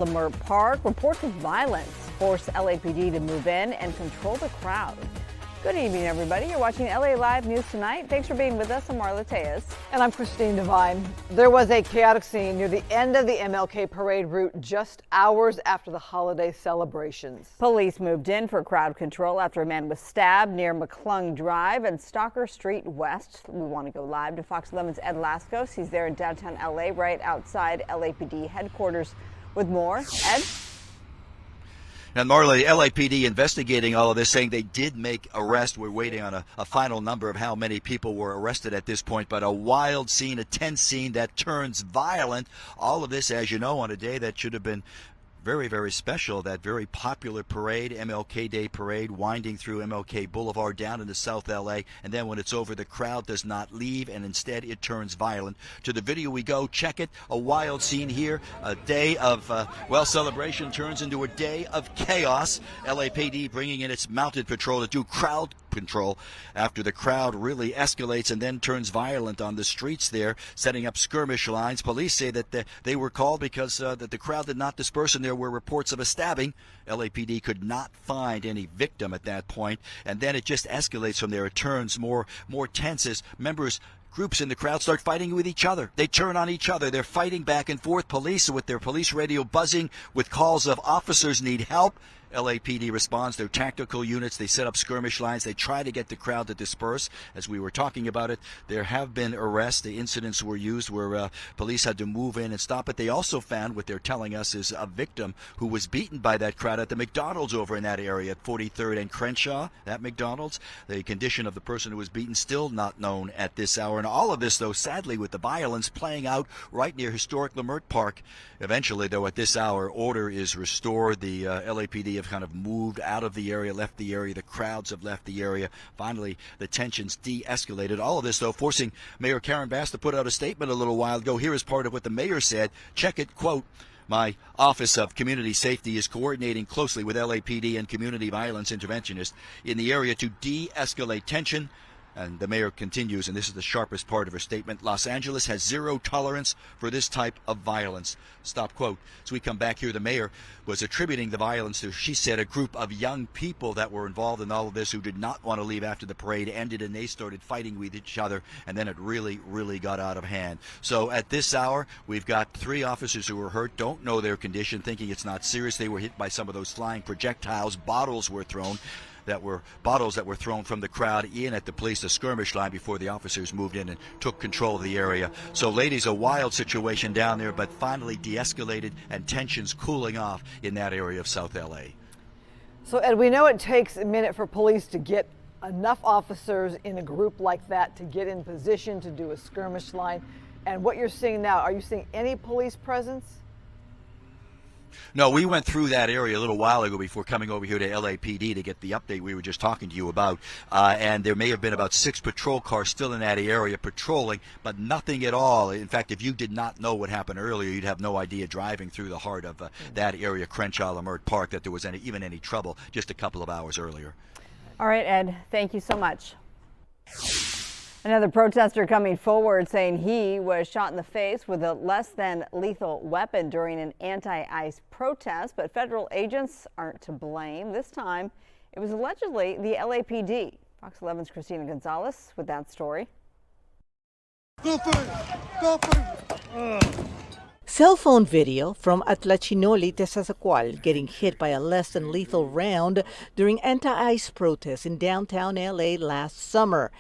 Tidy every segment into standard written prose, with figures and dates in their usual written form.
Leimert Park, reports of violence forced LAPD to move in and control the crowd. Good evening, everybody. You're watching LA Live News Tonight. Thanks for being with us. I'm Marla Tejas. And I'm Christine Devine. There was a chaotic scene near the end of the MLK parade route just hours after the holiday celebrations. Police moved in for crowd control after a man was stabbed near McClung Drive and Stalker Street West. We want to go live to Fox 11's Ed Lascos. He's there in downtown LA, right outside LAPD headquarters with more. Ed? And Marla, LAPD investigating all of this, saying they did make arrests. We're waiting on a final number of how many people were arrested at this point. But a wild scene, a tense scene that turns violent. All of this, as you know, on a day that should have been very, very special. That very popular parade, MLK Day parade, winding through MLK Boulevard down into South LA. And then when it's over, the crowd does not leave, and instead it turns violent. To the video we go. Check it. A wild scene here. A day of, celebration turns into a day of chaos. LAPD bringing in its mounted patrol to do crowd control after the crowd really escalates and then turns violent on the streets there, setting up skirmish lines. Police say that they were called because that the crowd did not disperse and there were reports of a stabbing. LAPD could not find any victim at that point, and then it just escalates from there. It turns more tense as groups in the crowd start fighting with each other. They turn on each other. They're fighting back and forth. Police with their police radio buzzing with calls of officers need help. LAPD responds. Their tactical units, they set up skirmish lines. They try to get the crowd to disperse. As we were talking about it, there have been arrests. The incidents were used where police had to move in and stop it. They also found, what they're telling us, is a victim who was beaten by that crowd at the McDonald's over in that area at 43rd and Crenshaw, that McDonald's. The condition of the person who was beaten still not known at this hour. And all of this, though, sadly, with the violence playing out right near historic Leimert Park. Eventually, though, at this hour, order is restored. The LAPD have kind of moved out of the area, left the area. The crowds have left the area. Finally, the tensions de-escalated. All of this, though, forcing Mayor Karen Bass to put out a statement a little while ago. Here is part of what the mayor said. Check it, quote, "My Office of Community Safety is coordinating closely with LAPD and community violence interventionists in the area to de-escalate tension." And the mayor continues, and this is the sharpest part of her statement: Los Angeles has zero tolerance for this type of violence. Stop quote. As we come back here, the mayor was attributing the violence to, she said, a group of young people that were involved in all of this who did not want to leave after the parade ended, and they started fighting with each other, and then it really, really got out of hand. So at this hour, we've got 3 officers who were hurt, don't know their condition, thinking it's not serious. They were hit by some of those flying projectiles. Bottles were thrown from the crowd in at the police, a skirmish line, before the officers moved in and took control of the area. So, ladies, a wild situation down there, but finally de-escalated and tensions cooling off in that area of South LA. So, Ed, we know it takes a minute for police to get enough officers in a group like that to get in position to do a skirmish line. And what you're seeing now, are you seeing any police presence? No, we went through that area a little while ago before coming over here to LAPD to get the update we were just talking to you about. And there may have been about 6 patrol cars still in that area patrolling, but nothing at all. In fact, if you did not know what happened earlier, you'd have no idea driving through the heart of that area, Crenshaw, Leimert Park, that there was even any trouble just a couple of hours earlier. All right, Ed, thank you so much. Another protester coming forward saying he was shot in the face with a less than lethal weapon during an anti-ICE protest, but federal agents aren't to blame. This time, it was allegedly the LAPD. Fox 11's Christina Gonzalez with that story. Go for it! Go for it! Cell phone video from Atlachinoli, Tesazacual getting hit by a less than lethal round during anti-ICE protests in downtown LA last summer.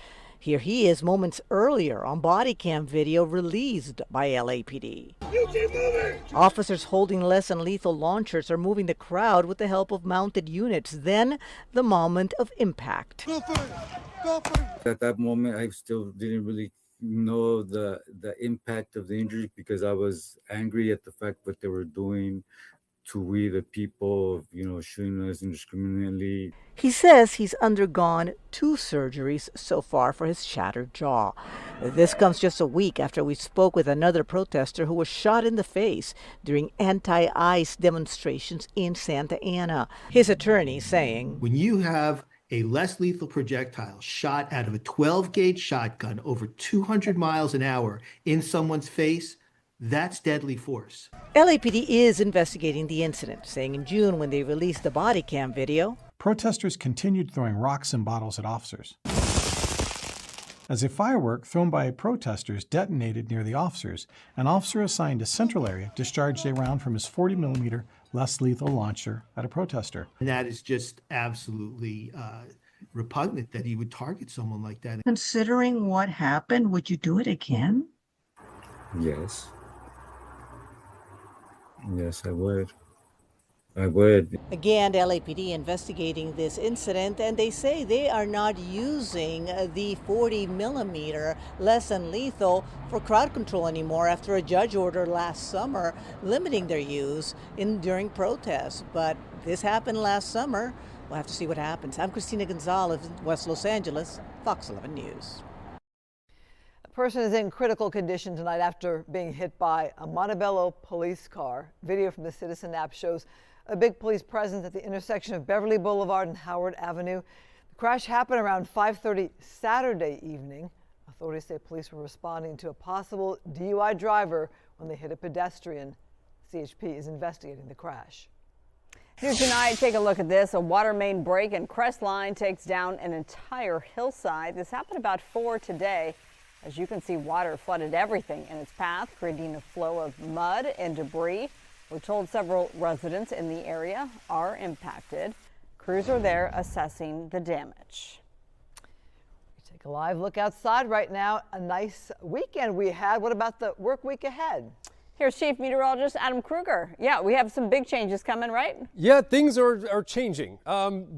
Here he is moments earlier on body cam video released by LAPD. Officers holding less than lethal launchers are moving the crowd with the help of mounted units. Then the moment of impact. Go for it! Go for it! At that moment, I still didn't really know the impact of the injury because I was angry at the fact that they were doing to we the people, shooting us indiscriminately. He says he's undergone 2 surgeries so far for his shattered jaw. This comes just a week after we spoke with another protester who was shot in the face during anti-ICE demonstrations in Santa Ana. His attorney saying, when you have a less lethal projectile shot out of a 12-gauge shotgun over 200 miles an hour in someone's face, That's deadly force. LAPD is investigating the incident, saying in June when they released the body cam video, protesters continued throwing rocks and bottles at officers. As a firework thrown by protesters detonated near the officers, an officer assigned to Central Area discharged a round from his 40mm less lethal launcher at a protester. And that is just absolutely repugnant that he would target someone like that. Considering what happened, would you do it again? Yes. Yes, I would. I would. Again, LAPD investigating this incident, and they say they are not using the 40mm less than lethal for crowd control anymore after a judge order last summer limiting their use during protests. But this happened last summer. We'll have to see what happens. I'm Christina Gonzalez, West Los Angeles, Fox 11 News. A person is in critical condition tonight after being hit by a Montebello police car. Video from the Citizen app shows a big police presence at the intersection of Beverly Boulevard and Howard Avenue. The crash happened around 5:30 Saturday evening. Authorities say police were responding to a possible DUI driver when they hit a pedestrian. CHP is investigating the crash. Here tonight, take a look at this. A water main break in Crestline takes down an entire hillside. This happened about 4 today. As you can see, water flooded everything in its path, creating a flow of mud and debris. We're told several residents in the area are impacted. Crews are there assessing the damage. We take a live look outside right now. A nice weekend we had. What about the work week ahead? Here's Chief Meteorologist Adam Kruger. Yeah, we have some big changes coming, right? Yeah, things are changing.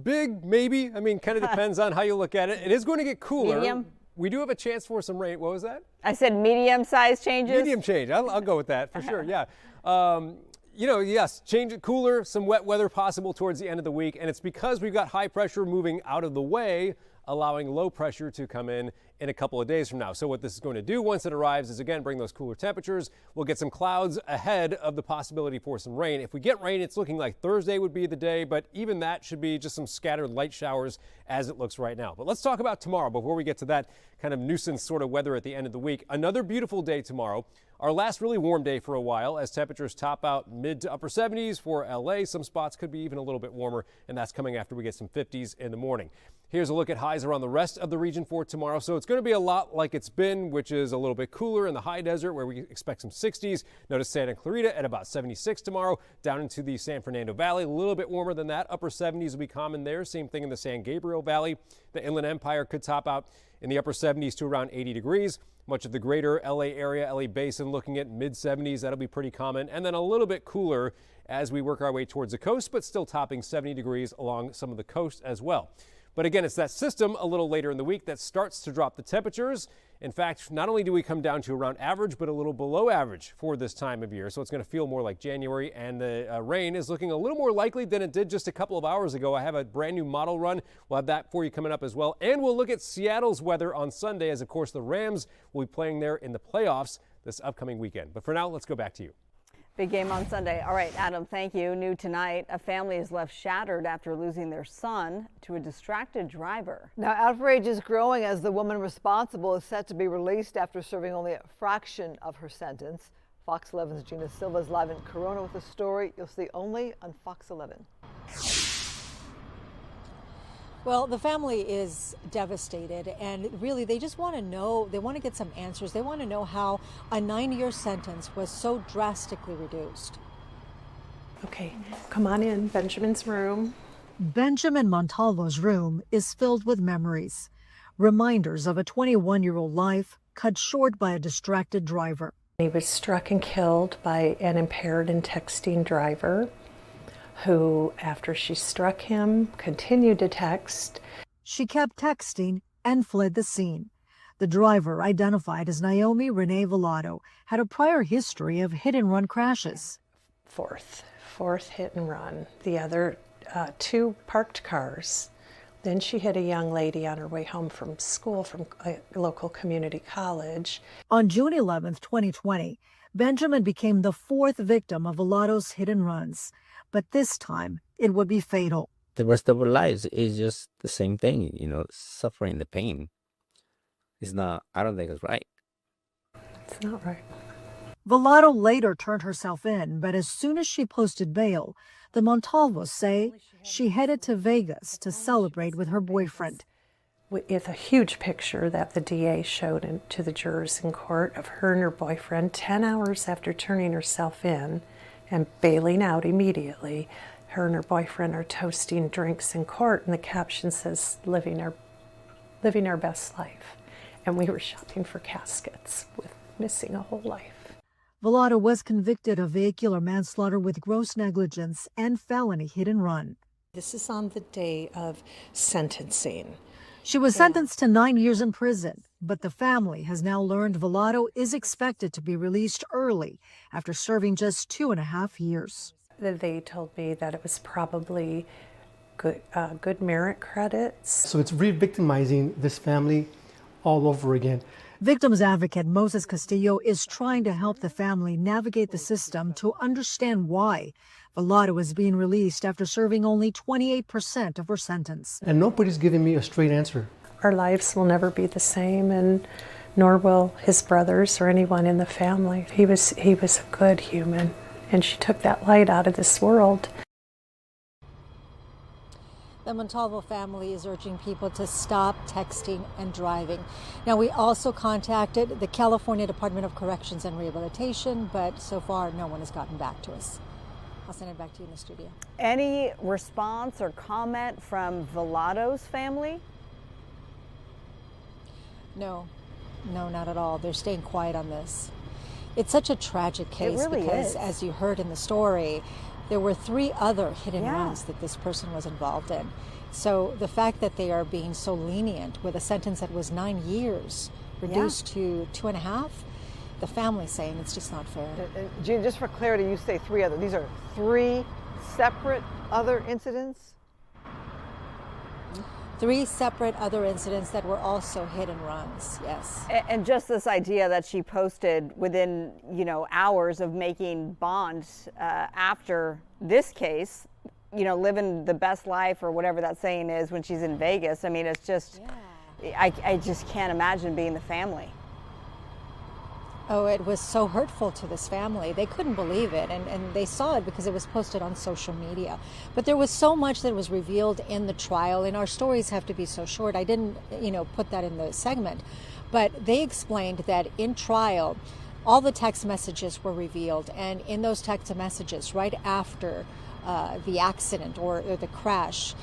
Big, maybe. I mean, kind of depends on how you look at it. It is going to get cooler. Medium? We do have a chance for some rain. What was that? I said medium-sized changes. Medium change. I'll go with that for sure. Yeah. You know, yes, change it cooler, some wet weather possible towards the end of the week. And it's because we've got high pressure moving out of the way, allowing low pressure to come in a couple of days from now. So what this is going to do once it arrives is, again, bring those cooler temperatures. We'll get some clouds ahead of the possibility for some rain. If we get rain, it's looking like Thursday would be the day, but even that should be just some scattered light showers as it looks right now. But let's talk about tomorrow before we get to that kind of nuisance sort of weather at the end of the week. Another beautiful day tomorrow. Our last really warm day for a while as temperatures top out mid to upper 70s for LA. Some spots could be even a little bit warmer, and that's coming after we get some 50s in the morning. Here's a look at highs around the rest of the region for tomorrow. So it's going to be a lot like it's been, which is a little bit cooler in the high desert where we expect some 60s. Notice Santa Clarita at about 76 tomorrow. Down into the San Fernando Valley, a little bit warmer than that. Upper 70s will be common there. Same thing in the San Gabriel Valley. The Inland Empire could top out in the upper 70s to around 80 degrees. Much of the greater LA area, LA Basin looking at mid 70s. That'll be pretty common. And then a little bit cooler as we work our way towards the coast, but still topping 70 degrees along some of the coast as well. But again, it's that system a little later in the week that starts to drop the temperatures. In fact, not only do we come down to around average, but a little below average for this time of year. So it's going to feel more like January, and the rain is looking a little more likely than it did just a couple of hours ago. I have a brand new model run. We'll have that for you coming up as well. And we'll look at Seattle's weather on Sunday, as of course the Rams will be playing there in the playoffs this upcoming weekend. But for now, let's go back to you. Big game on Sunday. All right, Adam, thank you. New tonight, a family is left shattered after losing their son to a distracted driver. Now, outrage is growing as the woman responsible is set to be released after serving only a fraction of her sentence. Fox 11's Gina Silva is live in Corona with a story you'll see only on Fox 11. Well, the family is devastated, and really they just want to know, they want to get some answers. They want to know how a 9-year sentence was so drastically reduced. Okay, come on in, Benjamin's room. Benjamin Montalvo's room is filled with memories, reminders of a 21-year-old life cut short by a distracted driver. He was struck and killed by an impaired and texting driver who, after she struck him, continued to text. She kept texting and fled the scene. The driver, identified as Naomi Renee Villado, had a prior history of hit-and-run crashes. Fourth hit and run. The other 2 parked cars. Then she hit a young lady on her way home from school from a local community college. On June 11, 2020, Benjamin became the 4th victim of Villado's hit-and-runs. But this time, it would be fatal. The rest of our lives is just the same thing, you know, suffering the pain. It's not, I don't think it's right. It's not right. Villado later turned herself in, but as soon as she posted bail, the Montalvos say she headed to Vegas to celebrate with her boyfriend. It's a huge picture that the DA showed to the jurors in court of her and her boyfriend 10 hours after turning herself in and bailing out immediately. Her and her boyfriend are toasting drinks in court, and the caption says, living our best life. And we were shopping for caskets with missing a whole life. Villado was convicted of vehicular manslaughter with gross negligence and felony hit and run. This is on the day of sentencing. She was sentenced to 9 years in prison, but the family has now learned Villado is expected to be released early after serving just 2.5 years. They told me that it was probably good merit credits. So it's re-victimizing this family all over again. Victims advocate Moses Castillo is trying to help the family navigate the system to understand why Villado is being released after serving only 28% of her sentence. And nobody's giving me a straight answer. Our lives will never be the same, and nor will his brothers or anyone in the family. He was a good human, and she took that light out of this world. The Montalvo family is urging people to stop texting and driving. Now, we also contacted the California Department of Corrections and Rehabilitation, but so far no one has gotten back to us. I'll send it back to you in the studio. Any response or comment from Villado's family? No, not at all. They're staying quiet on this. It's such a tragic case because, as you heard in the story, there were 3 other hit and runs that this person was involved in. So the fact that they are being so lenient with a sentence that was 9 years reduced to 2.5, the family's saying it's just not fair. Gina, just for clarity, you say 3 other. These are 3 separate other incidents? 3 separate other incidents that were also hit and runs, yes. And just this idea that she posted within, hours of making bond after this case, living the best life or whatever that saying is when she's in Vegas. I mean, it's just, I just can't imagine being the family. Oh, it was so hurtful to this family. They couldn't believe it, and they saw it because it was posted on social media. But there was so much that was revealed in the trial, and our stories have to be so short. I didn't, put that in the segment. But they explained that in trial, all the text messages were revealed, and in those text messages, right after the accident or the crash,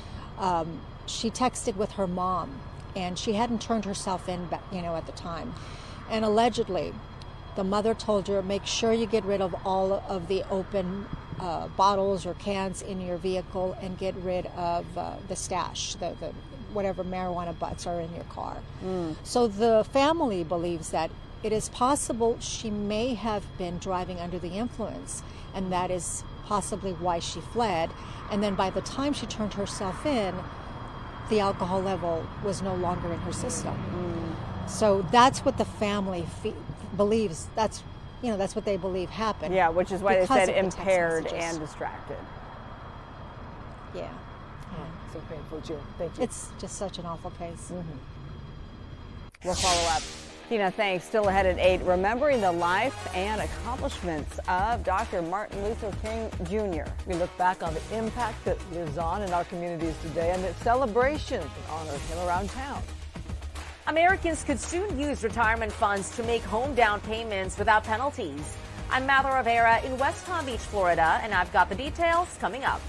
she texted with her mom, and she hadn't turned herself in, at the time. And allegedly, the mother told her, make sure you get rid of all of the open bottles or cans in your vehicle and get rid of the stash, the whatever marijuana butts are in your car. So the family believes that it is possible she may have been driving under the influence, and that is possibly why she fled. And then by the time she turned herself in, the alcohol level was no longer in her system. So that's what the family believes. That's what they believe happened. Yeah, which is why they said impaired and distracted. Yeah. So painful, June. Thank you. It's just such an awful case. We'll follow up. Tina, thanks. Still ahead at 8, remembering the life and accomplishments of Dr. Martin Luther King Jr. We look back on the impact that lives on in our communities today and the celebrations in honor of him around town. Americans could soon use retirement funds to make home down payments without penalties. I'm Mather Rivera in West Palm Beach, Florida, and I've got the details coming up.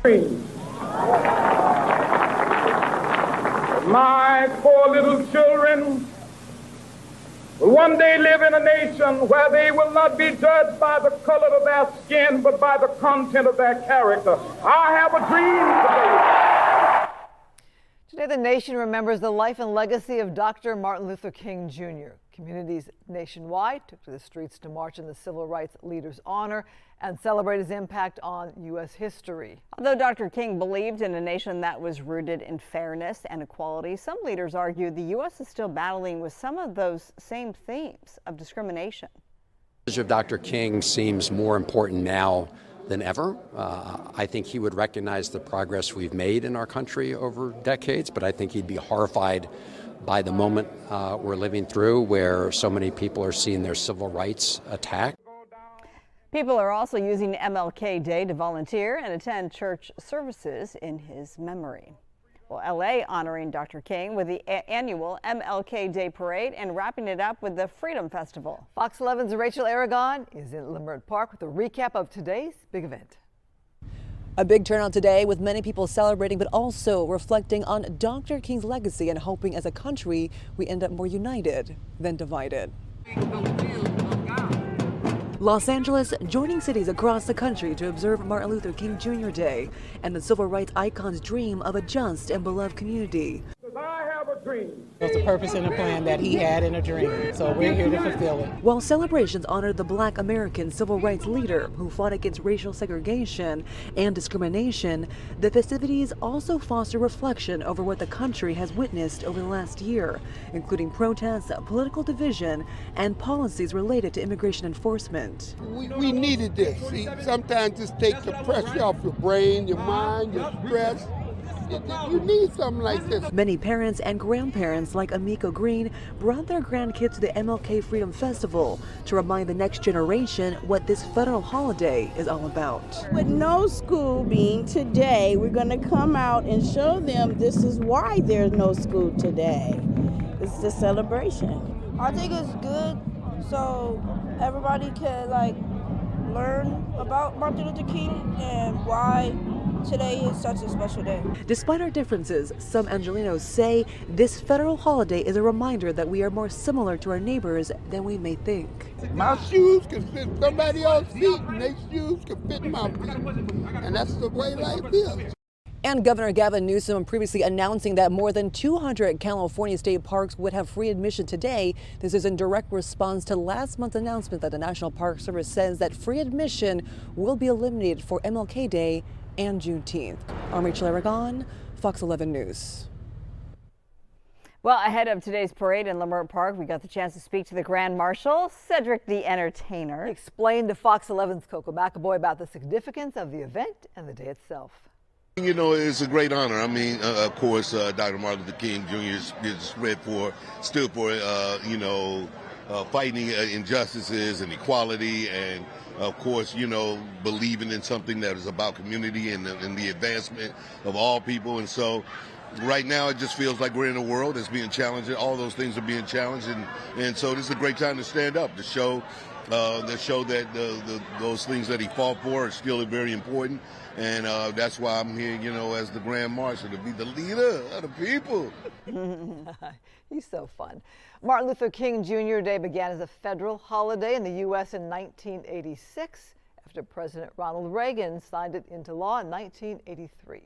My poor little children will one day live in a nation where they will not be judged by the color of their skin, but by the content of their character. I have a dream today. Today, the nation remembers the life and legacy of Dr. Martin Luther King Jr. Communities nationwide took to the streets to march in the civil rights leader's honor and celebrate his impact on U.S. history. Although Dr. King believed in a nation that was rooted in fairness and equality, some leaders argue the U.S. is still battling with some of those same themes of discrimination. The message of Dr. King seems more important now than ever. I think he would recognize the progress we've made in our country over decades, but I think he'd be horrified by the moment we're living through, where so many people are seeing their civil rights attacked. People are also using MLK Day to volunteer and attend church services in his memory. Well, LA honoring Dr. King with the annual MLK Day parade and wrapping it up with the Freedom Festival. Fox 11's Rachel Aragon is in Leimert Park with a recap of today's big event. A big turnout today with many people celebrating but also reflecting on Dr. King's legacy and hoping as a country we end up more united than divided. Los Angeles joining cities across the country to observe Martin Luther King Jr. Day and the civil rights icon's dream of a just and beloved community. I have a dream. It was a purpose and a plan that he had in a dream, so we're here to fulfill it. While celebrations honored the Black American civil rights leader who fought against racial segregation and discrimination, the festivities also foster reflection over what the country has witnessed over the last year, including protests, political division, and policies related to immigration enforcement. We needed this. See, sometimes just take the pressure off your brain, your mind, your stress. You need something like this. Many parents and grandparents like Amiko Green brought their grandkids to the MLK Freedom Festival to remind the next generation what this federal holiday is all about. With no school being today, we're going to come out and show them this is why there's no school today. It's the celebration. I think it's good so everybody can learn about Martin Luther King and why today is such a special day. Despite our differences, some Angelenos say this federal holiday is a reminder that we are more similar to our neighbors than we may think. My shoes can fit somebody else's feet, and their shoes can fit my feet. And that's the way life is. And Governor Gavin Newsom previously announcing that more than 200 California state parks would have free admission today. This is in direct response to last month's announcement that the National Park Service says that free admission will be eliminated for MLK Day and Juneteenth. I'm Rachel Aragon, Fox 11 News. Well, ahead of today's parade in Leimert Park, we got the chance to speak to the Grand Marshal, Cedric the Entertainer. He explained to Fox 11's Coco McAvoy about the significance of the event and the day itself. You know, it's a great honor. I mean, of course, Dr. Martin Luther King Jr. stood for, fighting injustices and equality, and of course, believing in something that is about community and the advancement of all people. And so right now it just feels like we're in a world that's being challenged. All those things are being challenged. And so this is a great time to stand up, to show that those things that he fought for are still very important. And that's why I'm here, as the Grand Marshal, to be the leader of the people. He's so fun. Martin Luther King Jr. Day began as a federal holiday in the U.S. in 1986 after President Ronald Reagan signed it into law in 1983.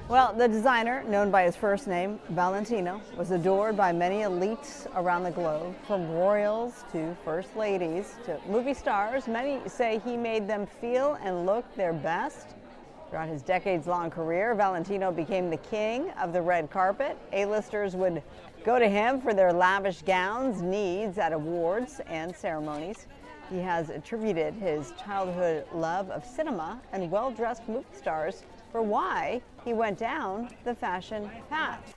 Well, the designer, known by his first name, Valentino, was adored by many elites around the globe, from royals to first ladies to movie stars. Many say he made them feel and look their best. Throughout his decades-long career, Valentino became the king of the red carpet. A-listers would go to him for their lavish gowns, needs at awards and ceremonies. He has attributed his childhood love of cinema and well-dressed movie stars for why he went down the fashion path.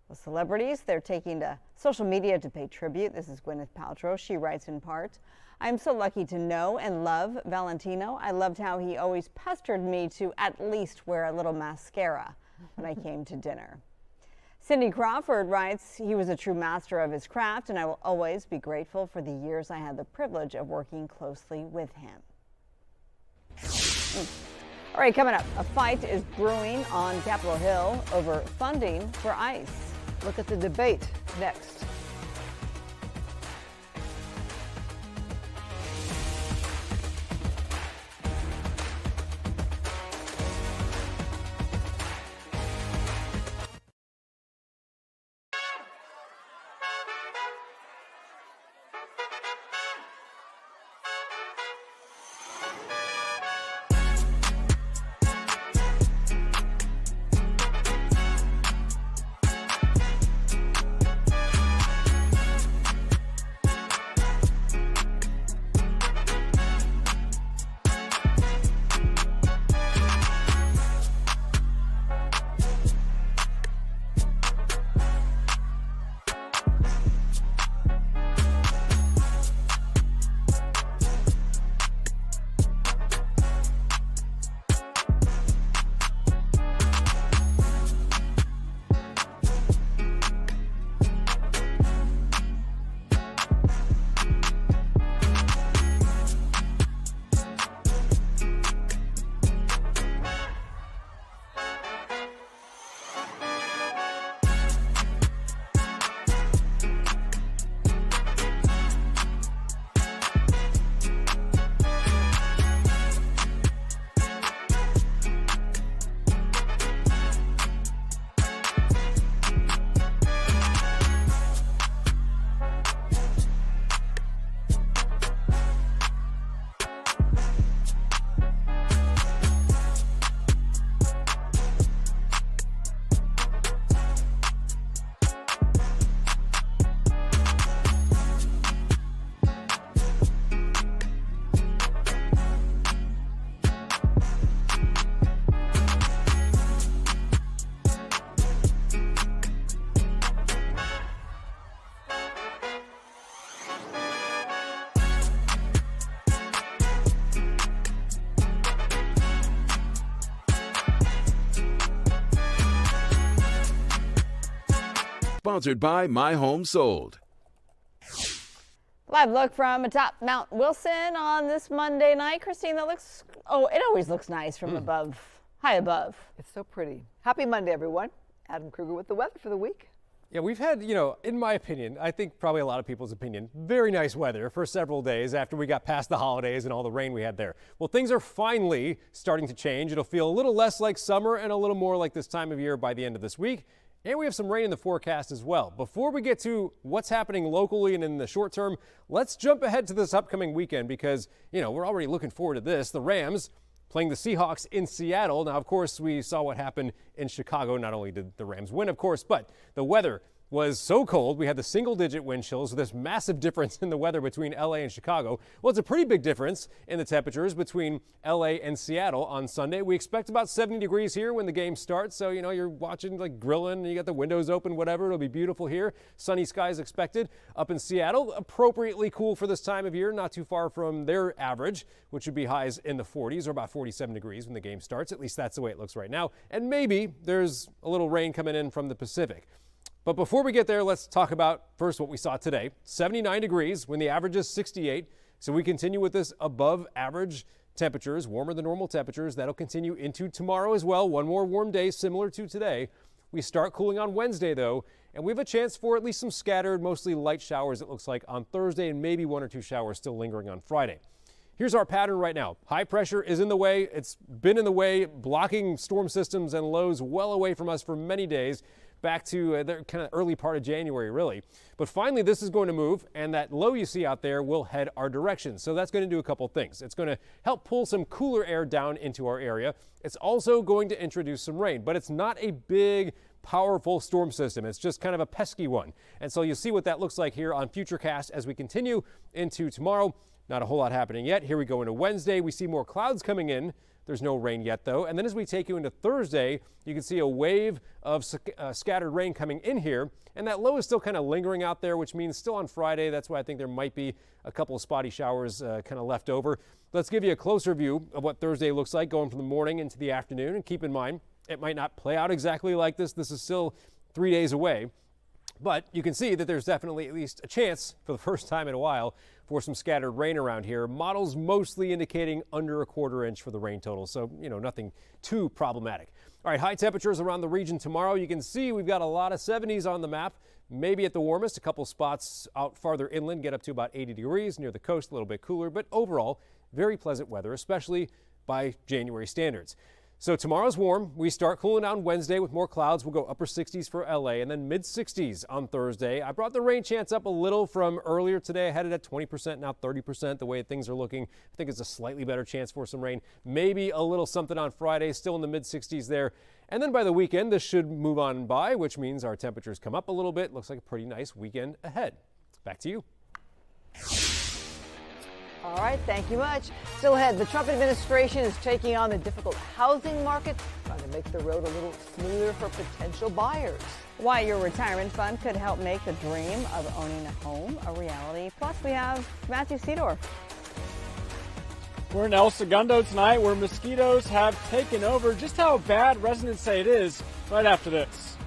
Well, celebrities, they're taking to social media to pay tribute. This is Gwyneth Paltrow. She writes in part, "I'm so lucky to know and love Valentino. I loved how he always pestered me to at least wear a little mascara when I came to dinner." Cindy Crawford writes, "He was a true master of his craft, and I will always be grateful for the years I had the privilege of working closely with him." All right, coming up, a fight is brewing on Capitol Hill over funding for ICE. Look at the debate next. Sponsored by My Home Sold. Live look from atop Mount Wilson on this Monday night. Christine, that looks, oh, it always looks nice from above, high above. It's so pretty. Happy Monday, everyone. Adam Kruger with the weather for the week. Yeah, we've had, in my opinion, I think probably a lot of people's opinion, very nice weather for several days after we got past the holidays and all the rain we had there. Well, things are finally starting to change. It'll feel a little less like summer and a little more like this time of year by the end of this week. And we have some rain in the forecast as well. Before we get to what's happening locally and in the short term, let's jump ahead to this upcoming weekend because, we're already looking forward to this. The Rams playing the Seahawks in Seattle. Now, of course, we saw what happened in Chicago. Not only did the Rams win, of course, but the weather was so cold. We had the single-digit wind chills with this massive difference in the weather between LA and Chicago. Well, it's a pretty big difference in the temperatures between LA and Seattle on Sunday. We expect about 70 degrees here when the game starts. So, you're watching like grilling, you got the windows open, whatever. It'll be beautiful here. Sunny skies expected. Up in Seattle, appropriately cool for this time of year, not too far from their average, which would be highs in the 40s or about 47 degrees when the game starts. At least that's the way it looks right now. And maybe there's a little rain coming in from the Pacific. But before we get there, let's talk about first what we saw today. 79 degrees when the average is 68. So we continue with this above average temperatures, warmer than normal temperatures. That'll continue into tomorrow as well. One more warm day similar to today. We start cooling on Wednesday, though, and we have a chance for at least some scattered, mostly light showers, it looks like, on Thursday, and maybe 1 or 2 showers still lingering on Friday. Here's our pattern right now. High pressure is in the way. It's been in the way, blocking storm systems and lows well away from us for many days. Back to the kind of early part of January, really. But finally, this is going to move, and that low you see out there will head our direction. So that's going to do a couple things. It's going to help pull some cooler air down into our area. It's also going to introduce some rain, but it's not a big, powerful storm system. It's just kind of a pesky one. And so you'll see what that looks like here on Futurecast as we continue into tomorrow. Not a whole lot happening yet. Here we go into Wednesday. We see more clouds coming in. There's no rain yet, though. And then as we take you into Thursday, you can see a wave of scattered rain coming in here. And that low is still kind of lingering out there, which means still on Friday. That's why I think there might be a couple of spotty showers kind of left over. Let's give you a closer view of what Thursday looks like going from the morning into the afternoon. And keep in mind, it might not play out exactly like this. This is still 3 days away. But you can see that there's definitely at least a chance for the first time in a while for some scattered rain around here. Models mostly indicating under a quarter inch for the rain total. So, nothing too problematic. All right, high temperatures around the region tomorrow. You can see we've got a lot of 70s on the map. Maybe at the warmest, a couple spots out farther inland get up to about 80 degrees. Near the coast, a little bit cooler, but overall, very pleasant weather, especially by January standards. So tomorrow's warm. We start cooling down Wednesday with more clouds. We'll go upper 60s for LA and then mid 60s on Thursday. I brought the rain chance up a little from earlier today. I had it at 20%, now 30%. The way things are looking, I think it's a slightly better chance for some rain. Maybe a little something on Friday, still in the mid 60s there. And then by the weekend, this should move on by, which means our temperatures come up a little bit. Looks like a pretty nice weekend ahead. Back to you. All right, thank you much. Still ahead, the Trump administration is taking on the difficult housing market, trying to make the road a little smoother for potential buyers. Why your retirement fund could help make the dream of owning a home a reality. Plus, we have Matthew Cedric. We're in El Segundo tonight, where mosquitoes have taken over. Just how bad residents say it is, right after this.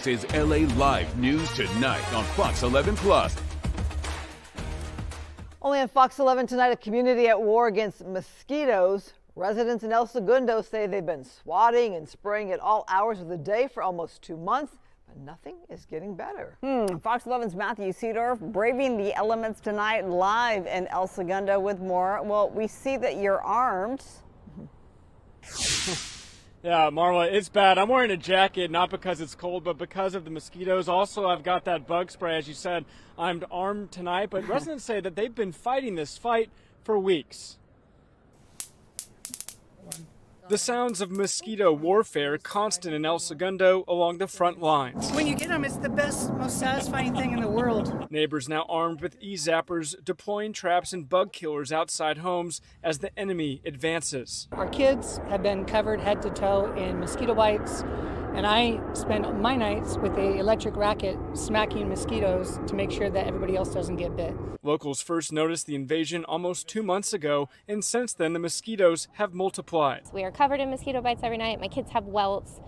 This is LA Live News Tonight on Fox 11 Plus. Only on Fox 11 tonight, a community at war against mosquitoes. Residents in El Segundo say they've been swatting and spraying at all hours of the day for almost 2 months, but nothing is getting better. Fox 11's Matthew Cedric braving the elements tonight live in El Segundo with more. Well, we see that you're armed. Yeah, Marla, it's bad. I'm wearing a jacket, not because it's cold, but because of the mosquitoes. Also, I've got that bug spray. As you said, I'm armed tonight, but residents say that they've been fighting this fight for weeks. The sounds of mosquito warfare constant in El Segundo along the front lines. When you get them, it's the best, most satisfying thing in the world. Neighbors now armed with e-zappers, deploying traps and bug killers outside homes as the enemy advances. Our kids have been covered head to toe in mosquito bites, and I spend my nights with the electric racket smacking mosquitoes to make sure that everybody else doesn't get bit. Locals first noticed the invasion almost 2 months ago, and since then the mosquitoes have multiplied. We are covered in mosquito bites every night. My kids have welts.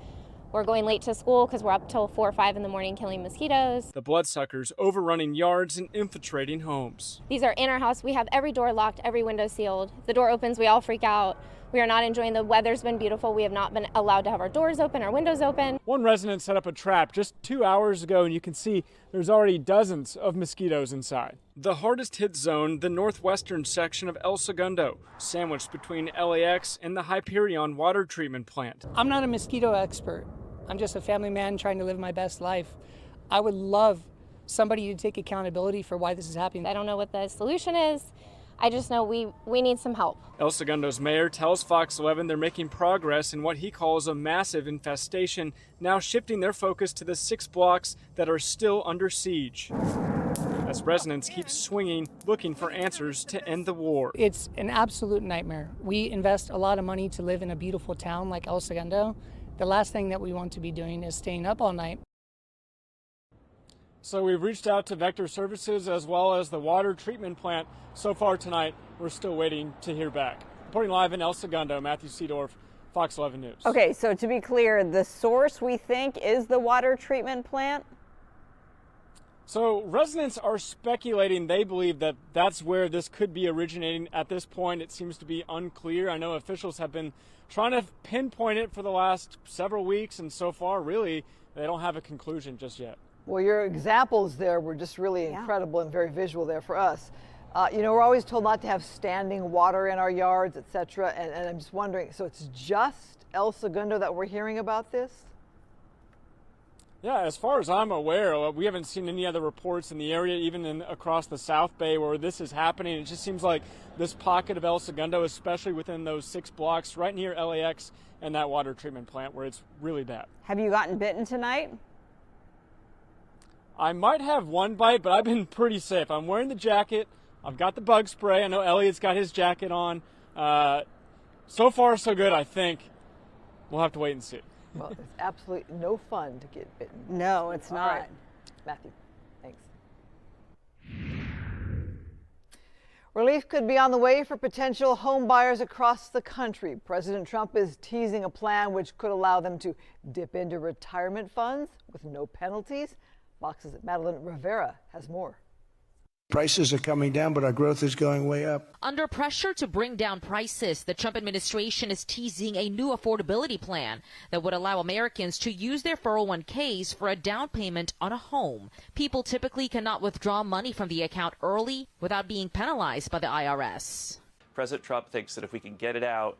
We're going late to school because we're up till 4 or 5 in the morning killing mosquitoes. The bloodsuckers overrunning yards and infiltrating homes. These are in our house. We have every door locked, every window sealed. If the door opens, we all freak out. We are not enjoying the weather's been beautiful. We have not been allowed to have our doors open, our windows open. One resident set up a trap just 2 hours ago, and you can see there's already dozens of mosquitoes inside. The hardest hit zone, the northwestern section of El Segundo, sandwiched between LAX and the Hyperion water treatment plant. I'm not a mosquito expert, I'm just a family man trying to live my best life. I would love somebody to take accountability for why this is happening. I don't know what the solution is. I just know we need some help. El Segundo's mayor tells Fox 11 they're making progress in what he calls a massive infestation, now shifting their focus to the 6 blocks that are still under siege. As residents keep swinging, looking for answers to end the war. It's an absolute nightmare. We invest a lot of money to live in a beautiful town like El Segundo. The last thing that we want to be doing is staying up all night. So we've reached out to Vector Services as well as the water treatment plant. So far tonight, we're still waiting to hear back. Reporting live in El Segundo, Matthew Seedorf, Fox 11 News. Okay, so to be clear, the source we think is the water treatment plant? So residents are speculating they believe that that's where this could be originating. At this point, it seems to be unclear. I know officials have been trying to pinpoint it for the last several weeks, and so far, really, they don't have a conclusion just yet. Well, your examples there were just really incredible and very visual there for us. You know, we're always told not to have standing water in our yards, etc. And I'm just wondering, so it's just El Segundo that we're hearing about this? Yeah, as far as I'm aware, we haven't seen any other reports in the area, even across the South Bay where this is happening. It just seems like this pocket of El Segundo, especially within those 6 blocks right near LAX and that water treatment plant where it's really bad. Have you gotten bitten tonight? I might have one bite, but I've been pretty safe. I'm wearing the jacket. I've got the bug spray. I know Elliot's got his jacket on. So far, so good, I think. We'll have to wait and see. Well, it's absolutely no fun to get bitten. No, it's not. All right. Matthew, thanks. Relief could be on the way for potential home buyers across the country. President Trump is teasing a plan which could allow them to dip into retirement funds with no penalties. Fox's Madeline Rivera has more. Prices are coming down, but our growth is going way up. Under pressure to bring down prices, the Trump administration is teasing a new affordability plan that would allow Americans to use their 401ks for a down payment on a home. People typically cannot withdraw money from the account early without being penalized by the IRS. President Trump thinks that if we can get it out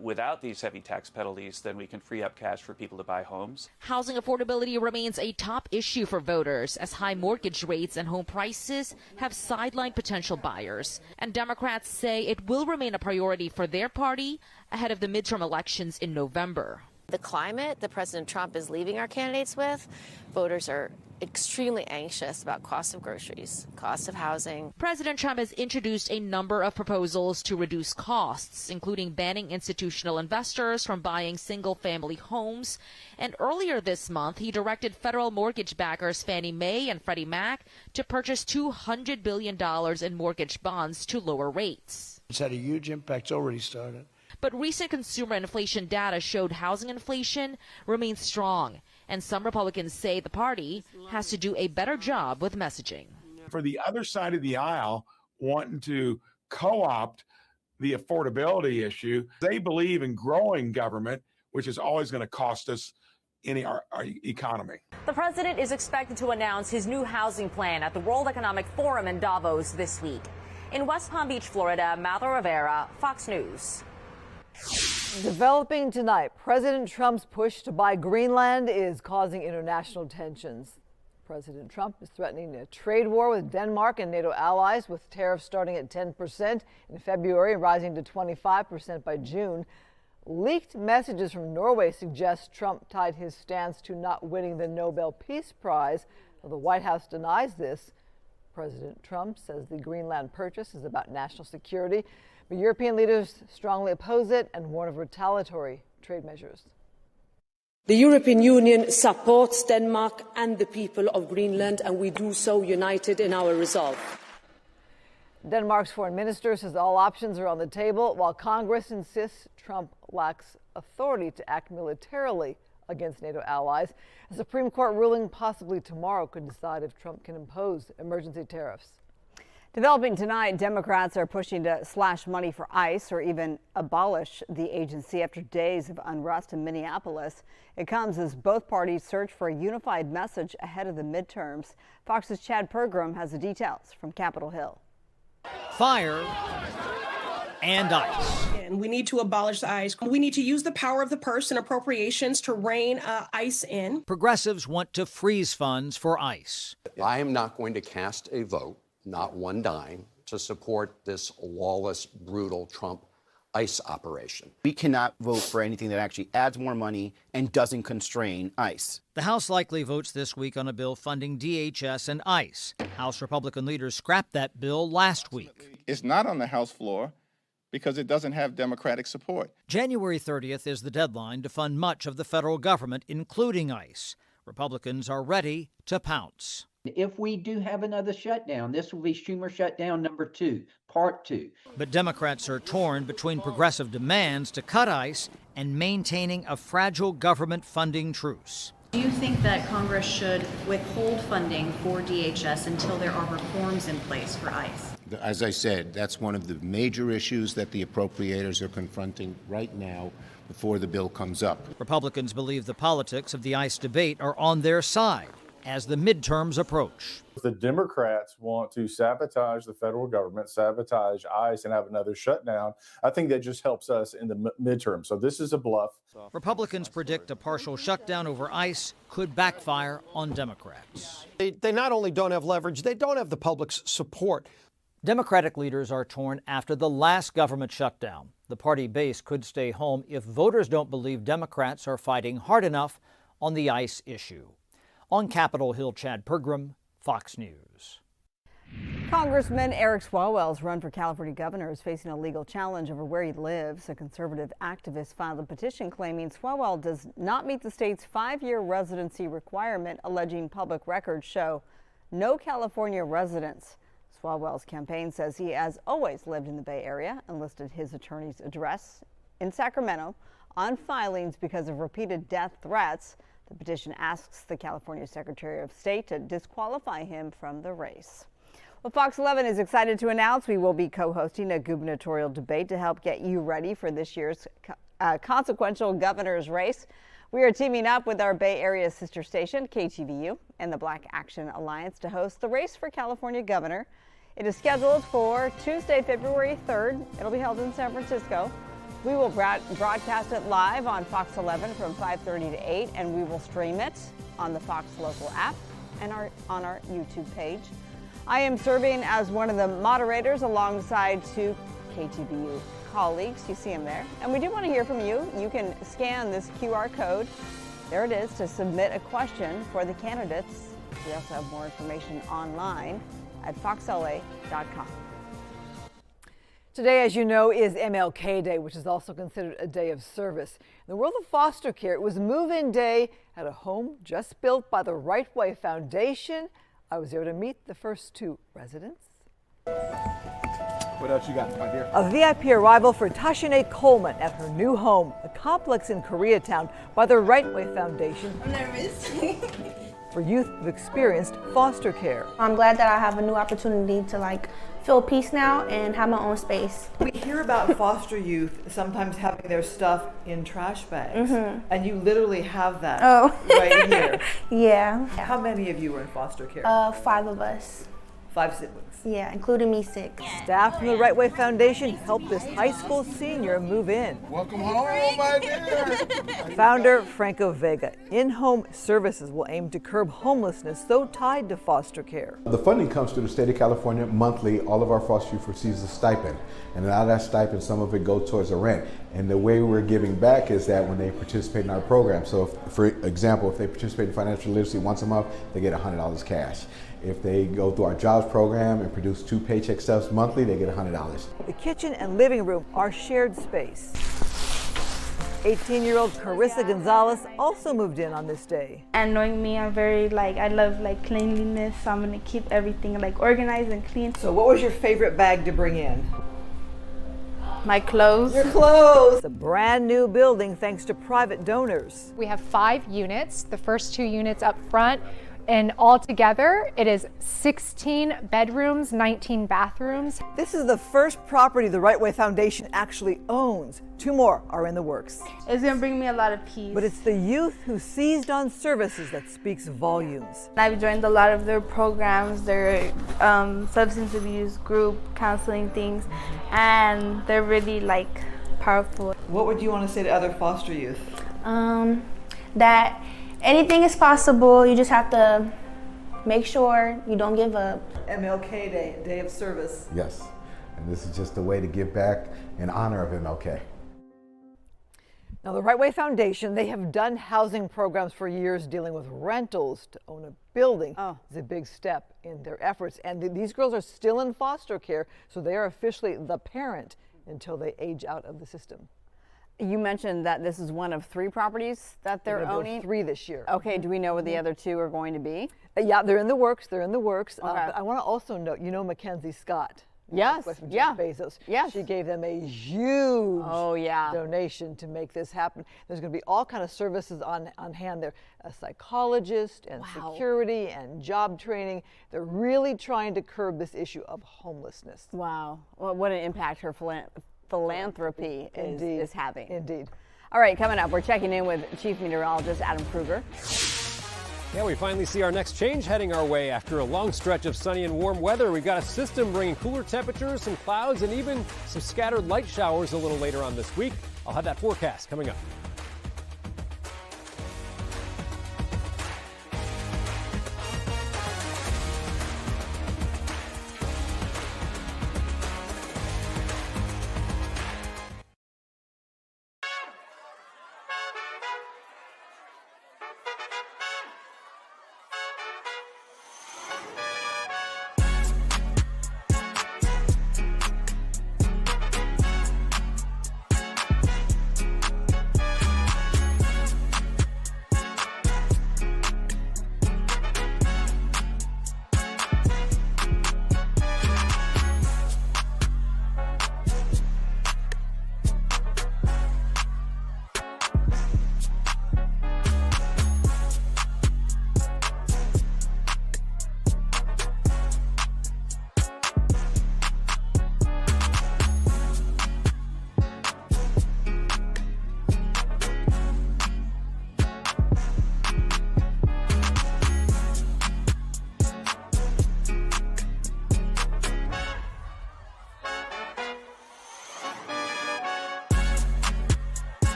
without these heavy tax penalties, then we can free up cash for people to buy homes. Housing affordability remains a top issue for voters as high mortgage rates and home prices have sidelined potential buyers. And Democrats say it will remain a priority for their party ahead of the midterm elections in November. The climate that President Trump is leaving our candidates with, voters are extremely anxious about cost of groceries, cost of housing. President Trump has introduced a number of proposals to reduce costs, including banning institutional investors from buying single-family homes. And earlier this month, he directed federal mortgage backers Fannie Mae and Freddie Mac to purchase $200 billion in mortgage bonds to lower rates. It's had a huge impact. It's already started. But recent consumer inflation data showed housing inflation remains strong, and some Republicans say the party has to do a better job with messaging. For the other side of the aisle wanting to co-opt the affordability issue, they believe in growing government, which is always going to cost us in our economy. The president is expected to announce his new housing plan at the World Economic Forum in Davos this week. In West Palm Beach, Florida, Mather Rivera, Fox News. Developing tonight, President Trump's push to buy Greenland is causing international tensions. President Trump is threatening a trade war with Denmark and NATO allies, with tariffs starting at 10% in February and rising to 25% by June. Leaked messages from Norway suggest Trump tied his stance to not winning the Nobel Peace Prize, though the White House denies this. President Trump says the Greenland purchase is about national security, but European leaders strongly oppose it and warn of retaliatory trade measures. The European Union supports Denmark and the people of Greenland, and we do so united in our resolve. Denmark's foreign minister says all options are on the table, while Congress insists Trump lacks authority to act militarily against NATO allies. A Supreme Court ruling possibly tomorrow could decide if Trump can impose emergency tariffs. Developing tonight, Democrats are pushing to slash money for ICE or even abolish the agency after days of unrest in Minneapolis. It comes as both parties search for a unified message ahead of the midterms. Fox's Chad Pergram has the details from Capitol Hill. Fire and ice. And we need to abolish the ice. We need to use the power of the purse and appropriations to rein ice in. Progressives want to freeze funds for ice. I am not going to cast a vote, not one dime, to support this lawless, brutal Trump ICE operation. We cannot vote for anything that actually adds more money and doesn't constrain ICE. The House likely votes this week on a bill funding DHS and ICE. House Republican leaders scrapped that bill last week. It's not on the House floor because it doesn't have Democratic support. January 30th is the deadline to fund much of the federal government, including ICE. Republicans are ready to pounce. If we do have another shutdown, this will be Schumer shutdown number 2, part 2. But Democrats are torn between progressive demands to cut ICE and maintaining a fragile government funding truce. Do you think that Congress should withhold funding for DHS until there are reforms in place for ICE? As I said, that's one of the major issues that the appropriators are confronting right now before the bill comes up. Republicans believe the politics of the ICE debate are on their side as the midterms approach. If the Democrats want to sabotage the federal government, sabotage ICE, and have another shutdown, I think that just helps us in the midterm. So this is a bluff. Republicans predict a partial shutdown over ICE could backfire on Democrats. They not only don't have leverage, they don't have the public's support. Democratic leaders are torn after the last government shutdown. The party base could stay home if voters don't believe Democrats are fighting hard enough on the ICE issue. On Capitol Hill, Chad Pergram, Fox News. Congressman Eric Swalwell's run for California governor is facing a legal challenge over where he lives. A conservative activist filed a petition claiming Swalwell does not meet the state's 5-year residency requirement, alleging public records show no California residents. Swalwell's campaign says he has always lived in the Bay Area and listed his attorney's address in Sacramento on filings because of repeated death threats. The petition asks the California Secretary of State to disqualify him from the race. Well, Fox 11 is excited to announce we will be co-hosting a gubernatorial debate to help get you ready for this year's consequential governor's race. We are teaming up with our Bay Area sister station, KTVU, and the Black Action Alliance to host the race for California governor. It is scheduled for Tuesday, February 3rd. It'll be held in San Francisco. We will broadcast it live on Fox 11 from 5:30 to 8, and we will stream it on the Fox local app and on our YouTube page. I am serving as one of the moderators alongside 2 KTVU colleagues. You see them there. And we do want to hear from you. You can scan this QR code. There it is to submit a question for the candidates. We also have more information online at foxla.com. Today, as you know, is MLK Day, which is also considered a day of service. In the world of foster care, it was move-in day at a home just built by the Right Way Foundation. I was there to meet the first 2 residents. What else you got, my dear? A VIP arrival for Tashine Coleman at her new home, a complex in Koreatown by the Right Way Foundation. I'm nervous. For youth who've experienced foster care. I'm glad that I have a new opportunity to feel peace now and have my own space. We hear about foster youth sometimes having their stuff in trash bags, and you literally have that right here. Yeah. How many of you were in foster care? 5 of us. 5 siblings. Yeah, including me 6. Staff from the Right Way Foundation helped this high school senior move in. Welcome home, my dear. Founder Franco Vega, in-home services will aim to curb homelessness so tied to foster care. The funding comes through the state of California monthly. All of our foster youth receives a stipend, and out of that stipend, some of it goes towards the rent. And the way we're giving back is that when they participate in our program. So, for example, if they participate in financial literacy once a month, they get $100 cash. If they go through our jobs program and produce 2 paycheck stubs monthly, they get $100. The kitchen and living room are shared space. 18-year-old Carissa Gonzalez also moved in on this day. And knowing me, I'm very I love cleanliness, so I'm gonna keep everything organized and clean. So what was your favorite bag to bring in? My clothes. Your clothes! It's a brand new building thanks to private donors. We have 5 units. The first 2 units up front And altogether, it is 16 bedrooms, 19 bathrooms. This is the first property the Right Way Foundation actually owns. 2 more are in the works. It's gonna bring me a lot of peace. But it's the youth who seized on services that speaks volumes. I've joined a lot of their programs, their substance abuse group, counseling things, and they're really like powerful. What would you want to say to other foster youth? That anything is possible. You just have to make sure you don't give up. MLK Day, Day of Service. Yes, and this is just a way to give back in honor of MLK. Now, the Right Way Foundation, they have done housing programs for years dealing with rentals. To own a building is a big step in their efforts. And these girls are still in foster care, so they are officially the parent until they age out of the system. You mentioned that this is one of 3 properties that they're owning. 3 this year. Okay, do we know what the other 2 are going to be? Yeah, they're in the works. They're in the works. Okay. But I want to also note, you know, Mackenzie Scott. Yes. From Yeah. Jeff Bezos. Yes. She gave them a huge yeah. donation to make this happen. There's going to be all kind of services on hand there. A psychologist and security and job training. They're really trying to curb this issue of homelessness. Wow. Well, what an impact her philanthropy is having. Indeed. All right, coming up, we're checking in with Chief Meteorologist Adam Kruger. Yeah, we finally see our next change heading our way after a long stretch of sunny and warm weather. We've got a system bringing cooler temperatures, some clouds, and even some scattered light showers a little later on this week. I'll have that forecast coming up.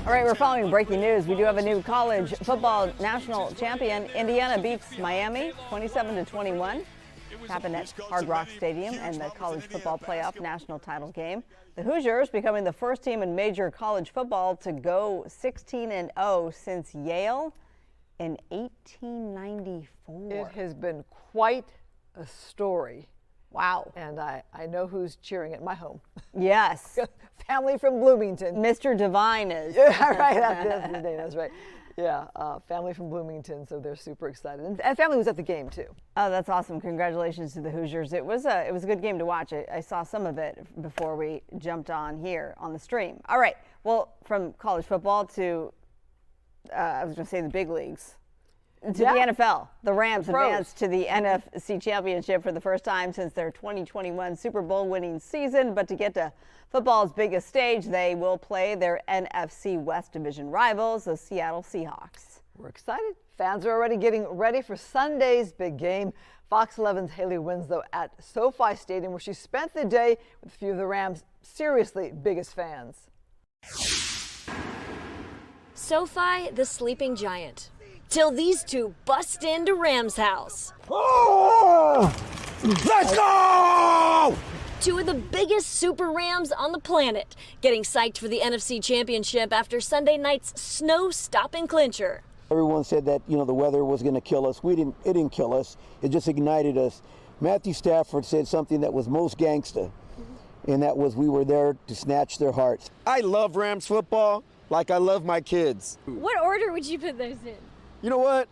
All right, we're following breaking news. We do have a new college football national champion. Indiana beats Miami 27-21. Happened at Hard Rock Stadium and the college football playoff national title game. The Hoosiers becoming the first team in major college football to go 16-0 since Yale in 1894. It has been quite a story. Wow. And I know who's cheering at my home. Yes. Family from Bloomington. Mr. Devine is. Yeah, right. That's his name. That's right. Yeah, family from Bloomington, so they're super excited. And family was at the game, too. Oh, that's awesome. Congratulations to the Hoosiers. It was a good game to watch. I saw some of it before we jumped on here on the stream. All right. Well, from college football to, I was going to say the big leagues. To the NFL, the Rams advanced to the NFC Championship for the first time since their 2021 Super Bowl winning season. But to get to football's biggest stage, they will play their NFC West Division rivals, the Seattle Seahawks. We're excited. Fans are already getting ready for Sunday's big game. Fox 11's Haley Winslow at SoFi Stadium, where she spent the day with a few of the Rams' seriously biggest fans. SoFi, the sleeping giant. Till these two bust into Rams' house. Oh! Let's go! Two of the biggest super Rams on the planet, getting psyched for the NFC Championship after Sunday night's snow-stopping clincher. Everyone said that, the weather was going to kill us. It didn't kill us. It just ignited us. Matthew Stafford said something that was most gangsta, and that was we were there to snatch their hearts. I love Rams football like I love my kids. What order would you put those in? You know what?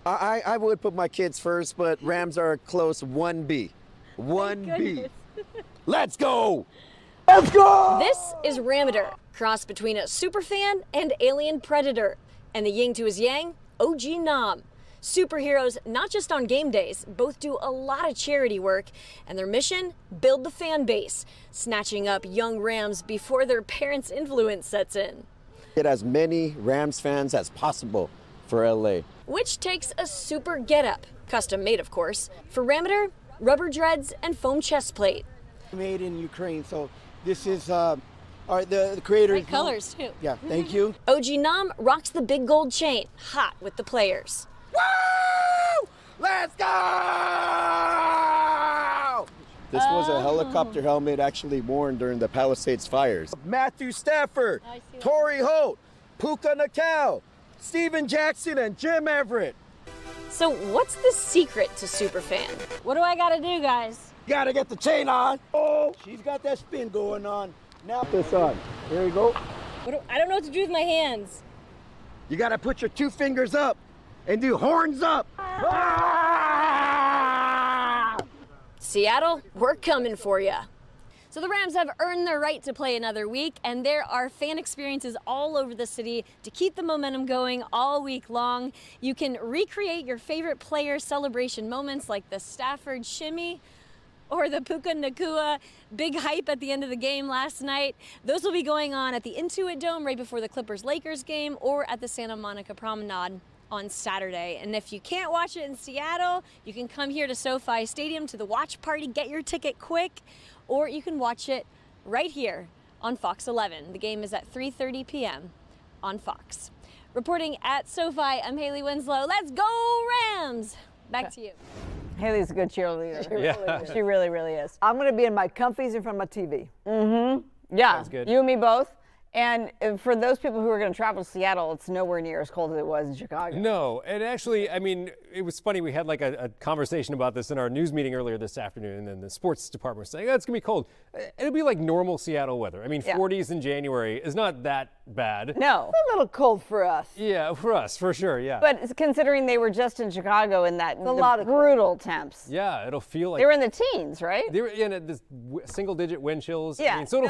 I would put my kids first, but Rams are a close 1B. 1B. Let's go! Let's go! This is Ramader, cross between a superfan and alien predator. And the yin to his yang, OG Nam. Superheroes, not just on game days, both do a lot of charity work. And their mission, build the fan base, snatching up young Rams before their parents' influence sets in. Get as many Rams fans as possible for LA. Which takes a super getup, custom made of course, for Ramader, rubber dreads, and foam chest plate. Made in Ukraine, so this is the creators. Great colors too. Yeah, thank you. OG Nam rocks the big gold chain, hot with the players. Woo! Let's go! This was a helicopter helmet actually worn during the Palisades fires. Matthew Stafford, Torrey Holt, Puka Nakau, Steven Jackson, and Jim Everett. So what's the secret to superfan? What do I gotta do, guys? Gotta get the chain on. Oh, she's got that spin going on. Now this on. There you go. I don't know what to do with my hands. You gotta put your 2 fingers up and do horns up. Seattle, we're coming for you. So the Rams have earned their right to play another week, and there are fan experiences all over the city to keep the momentum going all week long. You can recreate your favorite player celebration moments like the Stafford shimmy or the Puka Nakua big hype at the end of the game last night. Those will be going on at the Intuit Dome right before the Clippers-Lakers game or at the Santa Monica Promenade on Saturday. And if you can't watch it in Seattle, you can come here to SoFi Stadium to the watch party, get your ticket quick, or you can watch it right here on Fox 11. The game is at 3:30 p.m. on Fox. Reporting at SoFi, I'm Haley Winslow. Let's go Rams! Back to you. Haley's a good cheerleader. She really, really is. I'm going to be in my comfies in front of my TV. Mm-hmm. Yeah. Sounds good. You and me both. And for those people who are going to travel to Seattle, it's nowhere near as cold as it was in Chicago. No, and actually, I mean, it was funny. We had like a conversation about this in our news meeting earlier this afternoon, and then the sports department was saying, oh, it's going to be cold. It'll be like normal Seattle weather. I mean, 40s in January is not that bad. No. It's a little cold for us. Yeah, for us, for sure, yeah. But considering they were just in Chicago in that brutal temps. Yeah, it'll feel like they were in the teens, right? They were in this single-digit wind chills. Yeah, I mean, so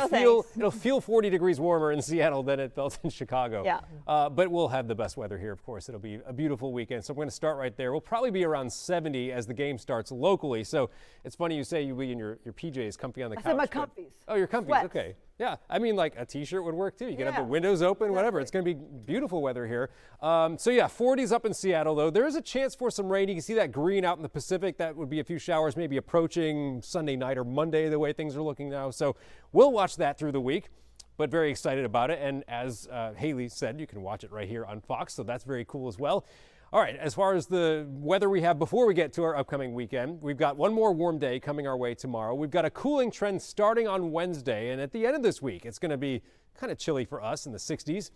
it'll feel 40 degrees warmer in Seattle than it felt in Chicago. Yeah. But we'll have the best weather here, of course. It'll be a beautiful weekend. So I'm going to start right there. We'll probably be around 70 as the game starts locally. So it's funny you say you'll be in your PJs, comfy on the couch. I said my comfies. Oh, your comfies. Sweats. Okay. Yeah. I mean, like a t-shirt would work too. You can have the windows open, whatever. It's going to be beautiful weather here. So yeah, 40s up in Seattle though. There is a chance for some rain. You can see that green out in the Pacific. That would be a few showers maybe approaching Sunday night or Monday the way things are looking now. So we'll watch that through the week. But very excited about it. And as Haley said, you can watch it right here on Fox. So that's very cool as well. All right, as far as the weather we have before we get to our upcoming weekend, we've got one more warm day coming our way tomorrow. We've got a cooling trend starting on Wednesday. And at the end of this week, it's going to be kind of chilly for us in the 60s.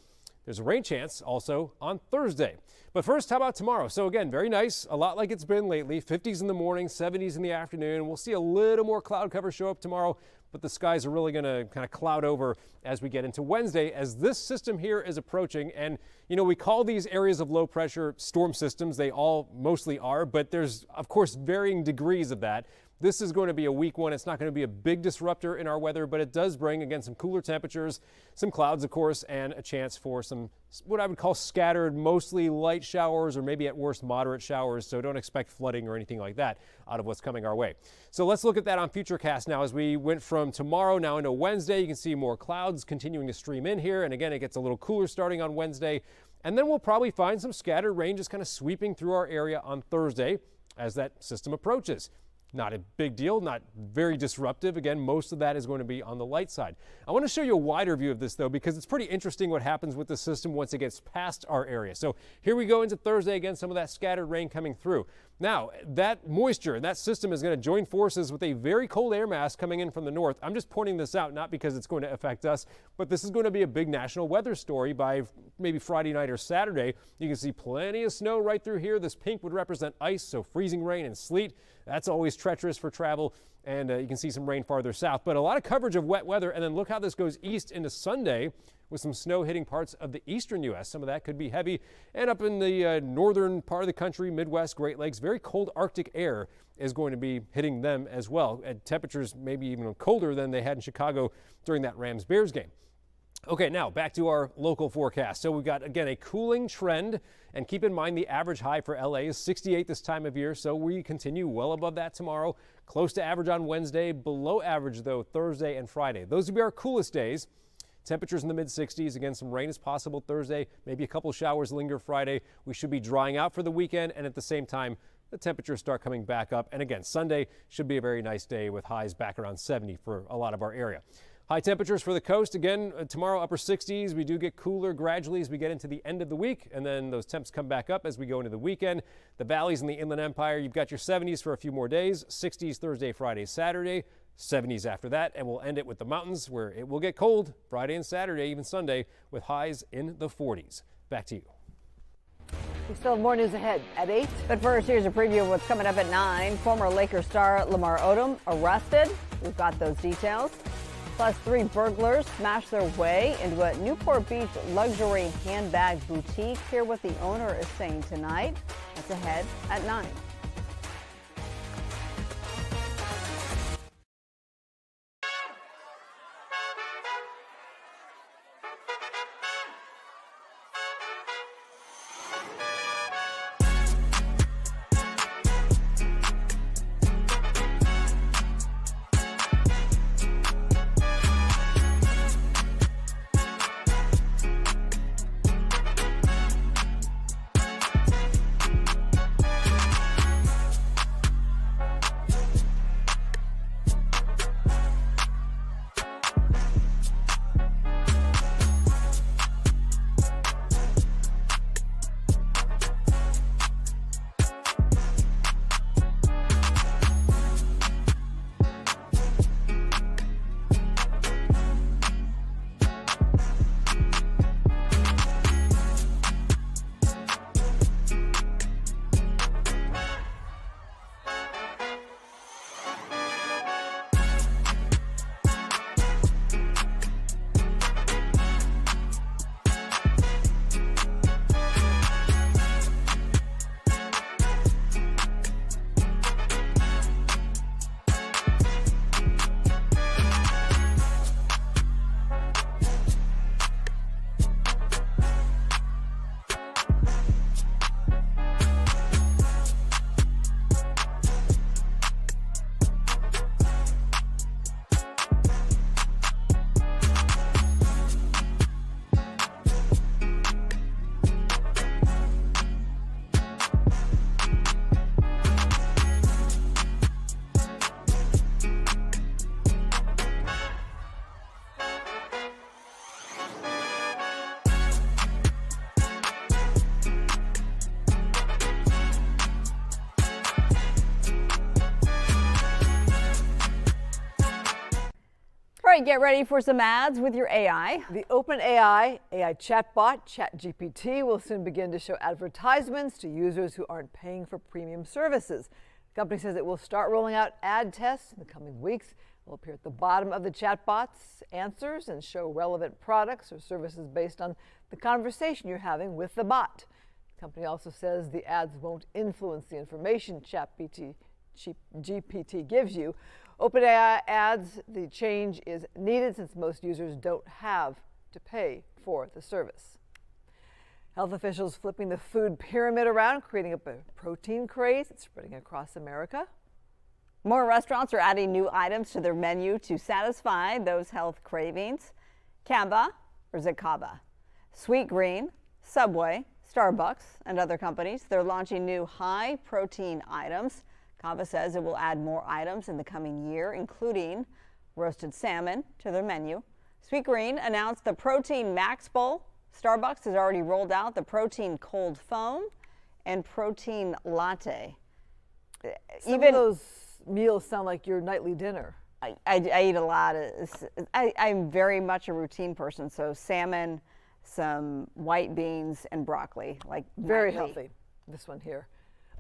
There's a rain chance also on Thursday. But first, how about tomorrow? So again, very nice, a lot like it's been lately. 50s in the morning, 70s in the afternoon. We'll see a little more cloud cover show up tomorrow, but the skies are really going to kind of cloud over as we get into Wednesday as this system here is approaching. And, you know, we call these areas of low pressure storm systems. They all mostly are, but there's, of course, varying degrees of that. This is going to be a weak one. It's not going to be a big disruptor in our weather, but it does bring, again, some cooler temperatures, some clouds, of course, and a chance for some what I would call scattered, mostly light showers or maybe at worst moderate showers. So don't expect flooding or anything like that out of what's coming our way. So let's look at that on Futurecast now as we went from tomorrow now into Wednesday. You can see more clouds continuing to stream in here. And again, it gets a little cooler starting on Wednesday. And then we'll probably find some scattered rain just kind of sweeping through our area on Thursday as that system approaches. Not a big deal, not very disruptive. Again, most of that is going to be on the light side. I want to show you a wider view of this, though, because it's pretty interesting what happens with the system once it gets past our area. So here we go into Thursday, again, some of that scattered rain coming through. Now, that moisture, that system is going to join forces with a very cold air mass coming in from the north. I'm just pointing this out, not because it's going to affect us, but this is going to be a big national weather story by maybe Friday night or Saturday. You can see plenty of snow right through here. This pink would represent ice, so freezing rain and sleet. That's always treacherous for travel, and you can see some rain farther south. But a lot of coverage of wet weather, and then look how this goes east into Sunday with some snow hitting parts of the eastern U.S. Some of that could be heavy, and up in the northern part of the country, Midwest, Great Lakes, very cold Arctic air is going to be hitting them as well, at temperatures maybe even colder than they had in Chicago during that Rams-Bears game. Okay, now back to our local forecast. So we've got, again, a cooling trend, and keep in mind the average high for LA is 68 this time of year, so we continue well above that tomorrow, close to average on Wednesday, below average though Thursday and Friday. Those will be our coolest days. Temperatures in the mid-60s. Again, some rain is possible Thursday, maybe a couple showers linger Friday. We should be drying out for the weekend, and at the same time, the temperatures start coming back up. And again, Sunday should be a very nice day with highs back around 70 for a lot of our area. High temperatures for the coast. Again, tomorrow upper 60s. We do get cooler gradually as we get into the end of the week, and then those temps come back up as we go into the weekend. The valleys in the Inland Empire, you've got your 70s for a few more days, 60s Thursday, Friday, Saturday, 70s after that, and we'll end it with the mountains where it will get cold Friday and Saturday, even Sunday, with highs in the 40s. Back to you. We still have more news ahead at 8. But first, here's a preview of what's coming up at 9. Former Lakers star Leimert Odom arrested. We've got those details. Plus, 3 burglars smashed their way into a Newport Beach luxury handbag boutique. Hear what the owner is saying tonight. That's ahead at 9. All right, get ready for some ads with your AI. The OpenAI AI chatbot, ChatGPT, will soon begin to show advertisements to users who aren't paying for premium services. The company says it will start rolling out ad tests in the coming weeks. It will appear at the bottom of the chatbot's answers and show relevant products or services based on the conversation you're having with the bot. The company also says the ads won't influence the information GPT gives you. OpenAI adds the change is needed since most users don't have to pay for the service. Health officials flipping the food pyramid around, creating up a protein craze. It's spreading across America. More restaurants are adding new items to their menu to satisfy those health cravings. Kava or Zakava, sweet green, Subway, Starbucks, and other companies, they're launching new high-protein items. Kava says it will add more items in the coming year, including roasted salmon to their menu. Sweetgreen announced the Protein Max Bowl. Starbucks has already rolled out the Protein Cold Foam and Protein Latte. Some of those meals sound like your nightly dinner. I eat a lot. I'm very much a routine person, so salmon, some white beans, and broccoli. Like Very nightly. healthy, this one here.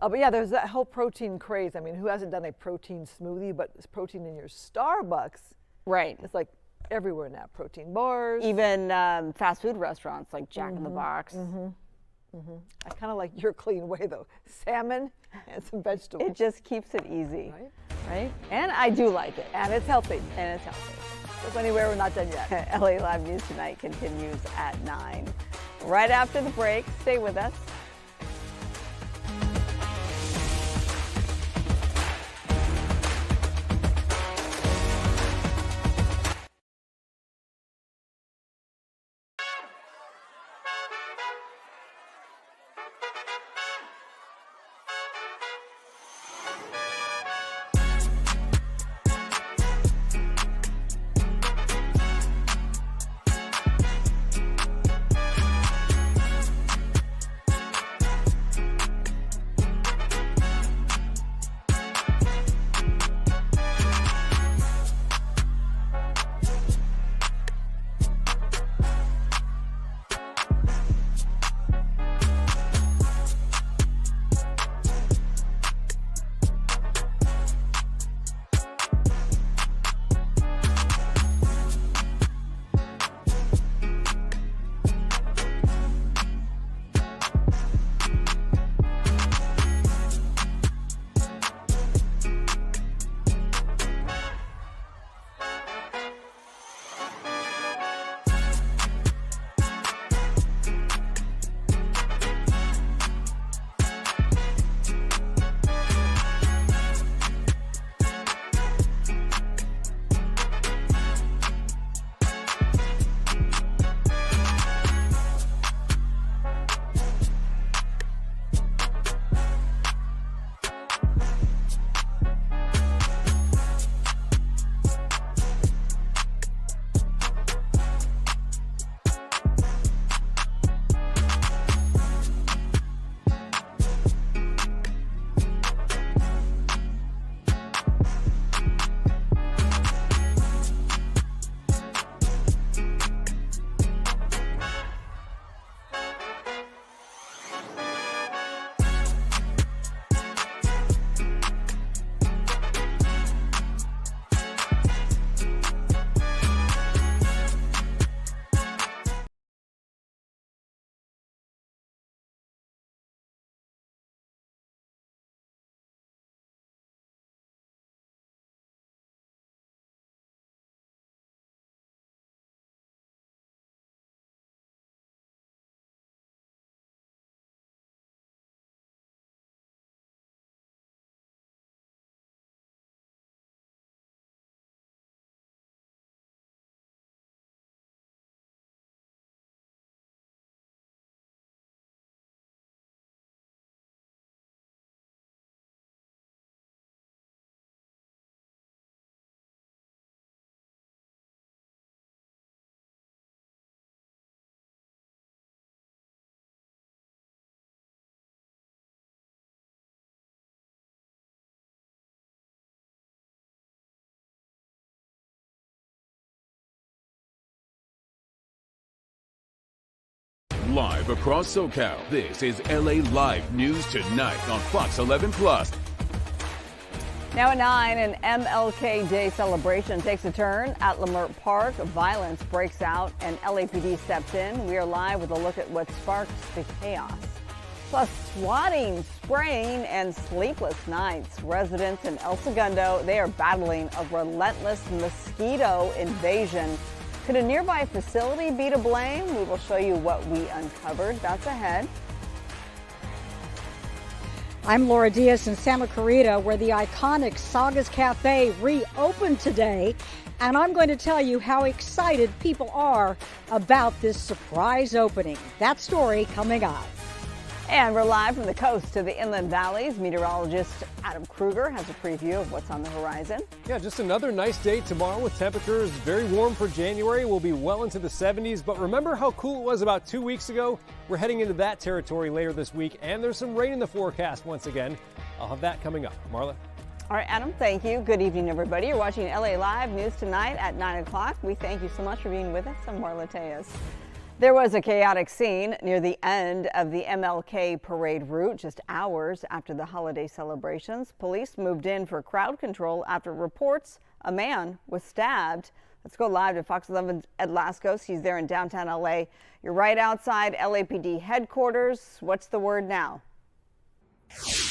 But yeah, there's that whole protein craze. I mean, who hasn't done a protein smoothie? But it's protein in your Starbucks. Right. It's like everywhere now. Protein bars. Even fast food restaurants like Jack in the Box. I kind of like your clean way, though. Salmon and some vegetables. It just keeps it easy. Right? And I do like it. And it's healthy. And it's healthy. So anywhere, we're not done yet. LA Live News Tonight continues at 9. Right after the break, stay with us. Live across SoCal, this is LA Live News Tonight on Fox 11 Plus. Now at 9, an MLK Day celebration takes a turn at Leimert Park. Violence breaks out and LAPD steps in. We are live with a look at what sparked the chaos. Plus, swatting, spraying, and sleepless nights. Residents in El Segundo, they are battling a relentless mosquito invasion. Could a nearby facility be to blame? We will show you what we uncovered. That's ahead. I'm Laura Diaz in Santa Clarita, where the iconic Sagas Cafe reopened today. And I'm going to tell you how excited people are about this surprise opening. That story coming up. And we're live from the coast to the inland valleys. Meteorologist Adam Kruger has a preview of what's on the horizon. Yeah, just another nice day tomorrow with temperatures very warm for January. We'll be well into the 70s, but remember how cool it was about 2 weeks ago? We're heading into that territory later this week, and there's some rain in the forecast once again. I'll have that coming up. Marla? All right, Adam, thank you. Good evening, everybody. You're watching LA Live News Tonight at 9 o'clock. We thank you so much for being with us. I'm Marla Tejas. There was a chaotic scene near the end of the MLK parade route just hours after the holiday celebrations. Police moved in for crowd control after reports a man was stabbed. Let's go live to Fox 11's Ed Lascos. He's there in downtown LA. You're right outside LAPD headquarters. What's the word now?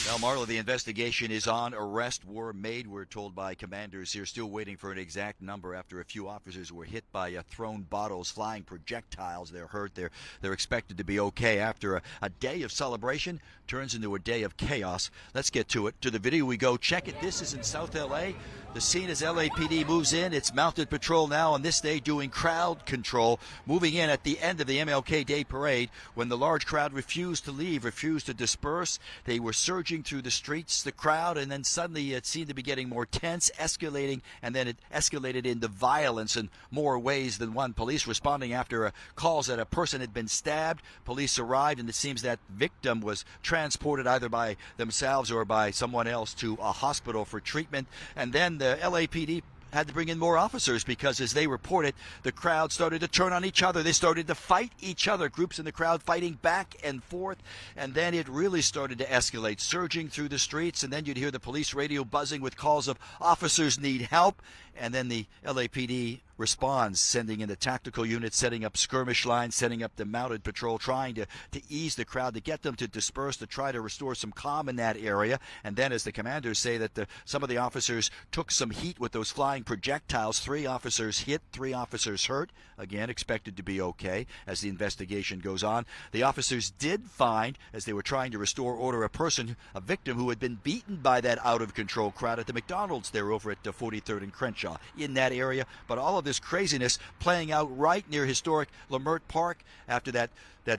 Well, Marla, the investigation is on. Arrests were made, we're told by commanders here. Still waiting for an exact number after a few officers were hit by thrown bottles, flying projectiles. They're hurt. They're expected to be okay after a day of celebration turns into a day of chaos. Let's get to it. To the video we go. Check it. This is in South L.A. The scene as LAPD moves in. It's mounted patrol now on this day doing crowd control, moving in at the end of the MLK Day Parade when the large crowd refused to leave, refused to disperse. They were surging through the streets, the crowd, and then suddenly it seemed to be getting more tense, escalating, and then it escalated into violence in more ways than one. Police responding after calls that a person had been stabbed. Police arrived, and it seems that victim was transported either by themselves or by someone else to a hospital for treatment. And then the LAPD had to bring in more officers because, as they reported, the crowd started to turn on each other. They started to fight each other, groups in the crowd fighting back and forth, and then it really started to escalate, surging through the streets, and then you'd hear the police radio buzzing with calls of officers need help, and then the LAPD responds, sending in the tactical units, setting up skirmish lines, setting up the mounted patrol, trying to ease the crowd, to get them to disperse, to try to restore some calm in that area. And then, as the commanders say, that some of the officers took some heat with those flying projectiles. 3 officers hit, 3 officers hurt. Again, expected to be okay as the investigation goes on. The officers did find, as they were trying to restore order, a victim who had been beaten by that out-of-control crowd at the McDonald's there over at 43rd and Crenshaw in that area. But all of this craziness playing out right near historic Leimert Park after that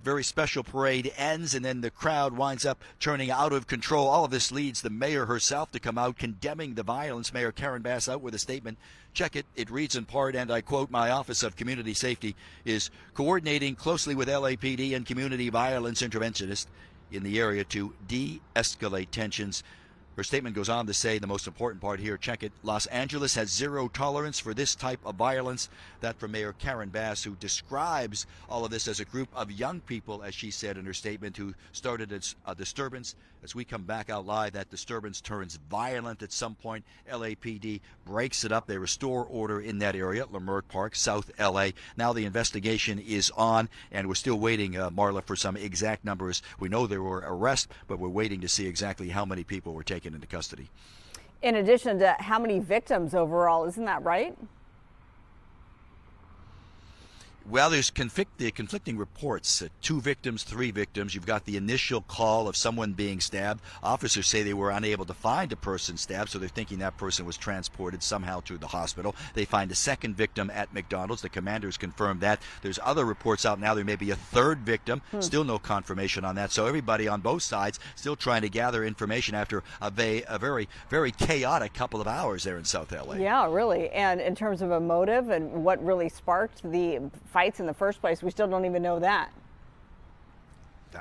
very special parade ends, and then the crowd winds up turning out of control. All of this leads the mayor herself to come out condemning the violence. Mayor Karen Bass out with a statement. Check it. It reads in part, and I quote, "My Office of Community Safety is coordinating closely with LAPD and community violence interventionists in the area to de-escalate tensions." Her statement goes on to say the most important part here, check it, Los Angeles has zero tolerance for this type of violence. That from Mayor Karen Bass, who describes all of this as a group of young people, as she said in her statement, who started a disturbance. As we come back out live, that disturbance turns violent at some point. LAPD breaks it up. They restore order in that area, Leimert Park, South LA. Now the investigation is on, and we're still waiting, Marla, for some exact numbers. We know there were arrests, but we're waiting to see exactly how many people were taken into custody. In addition to how many victims overall, isn't that right? Well, there's conflicting reports. 2 victims, 3 victims. You've got the initial call of someone being stabbed. Officers say they were unable to find a person stabbed, so they're thinking that person was transported somehow to the hospital. They find a second victim at McDonald's. The commanders confirmed that. There's other reports out now. There may be a third victim. Still no confirmation on that. So everybody on both sides still trying to gather information after a very, very chaotic couple of hours there in South LA. Yeah, really. And in terms of a motive and what really sparked the fights in the first place, we still don't even know that.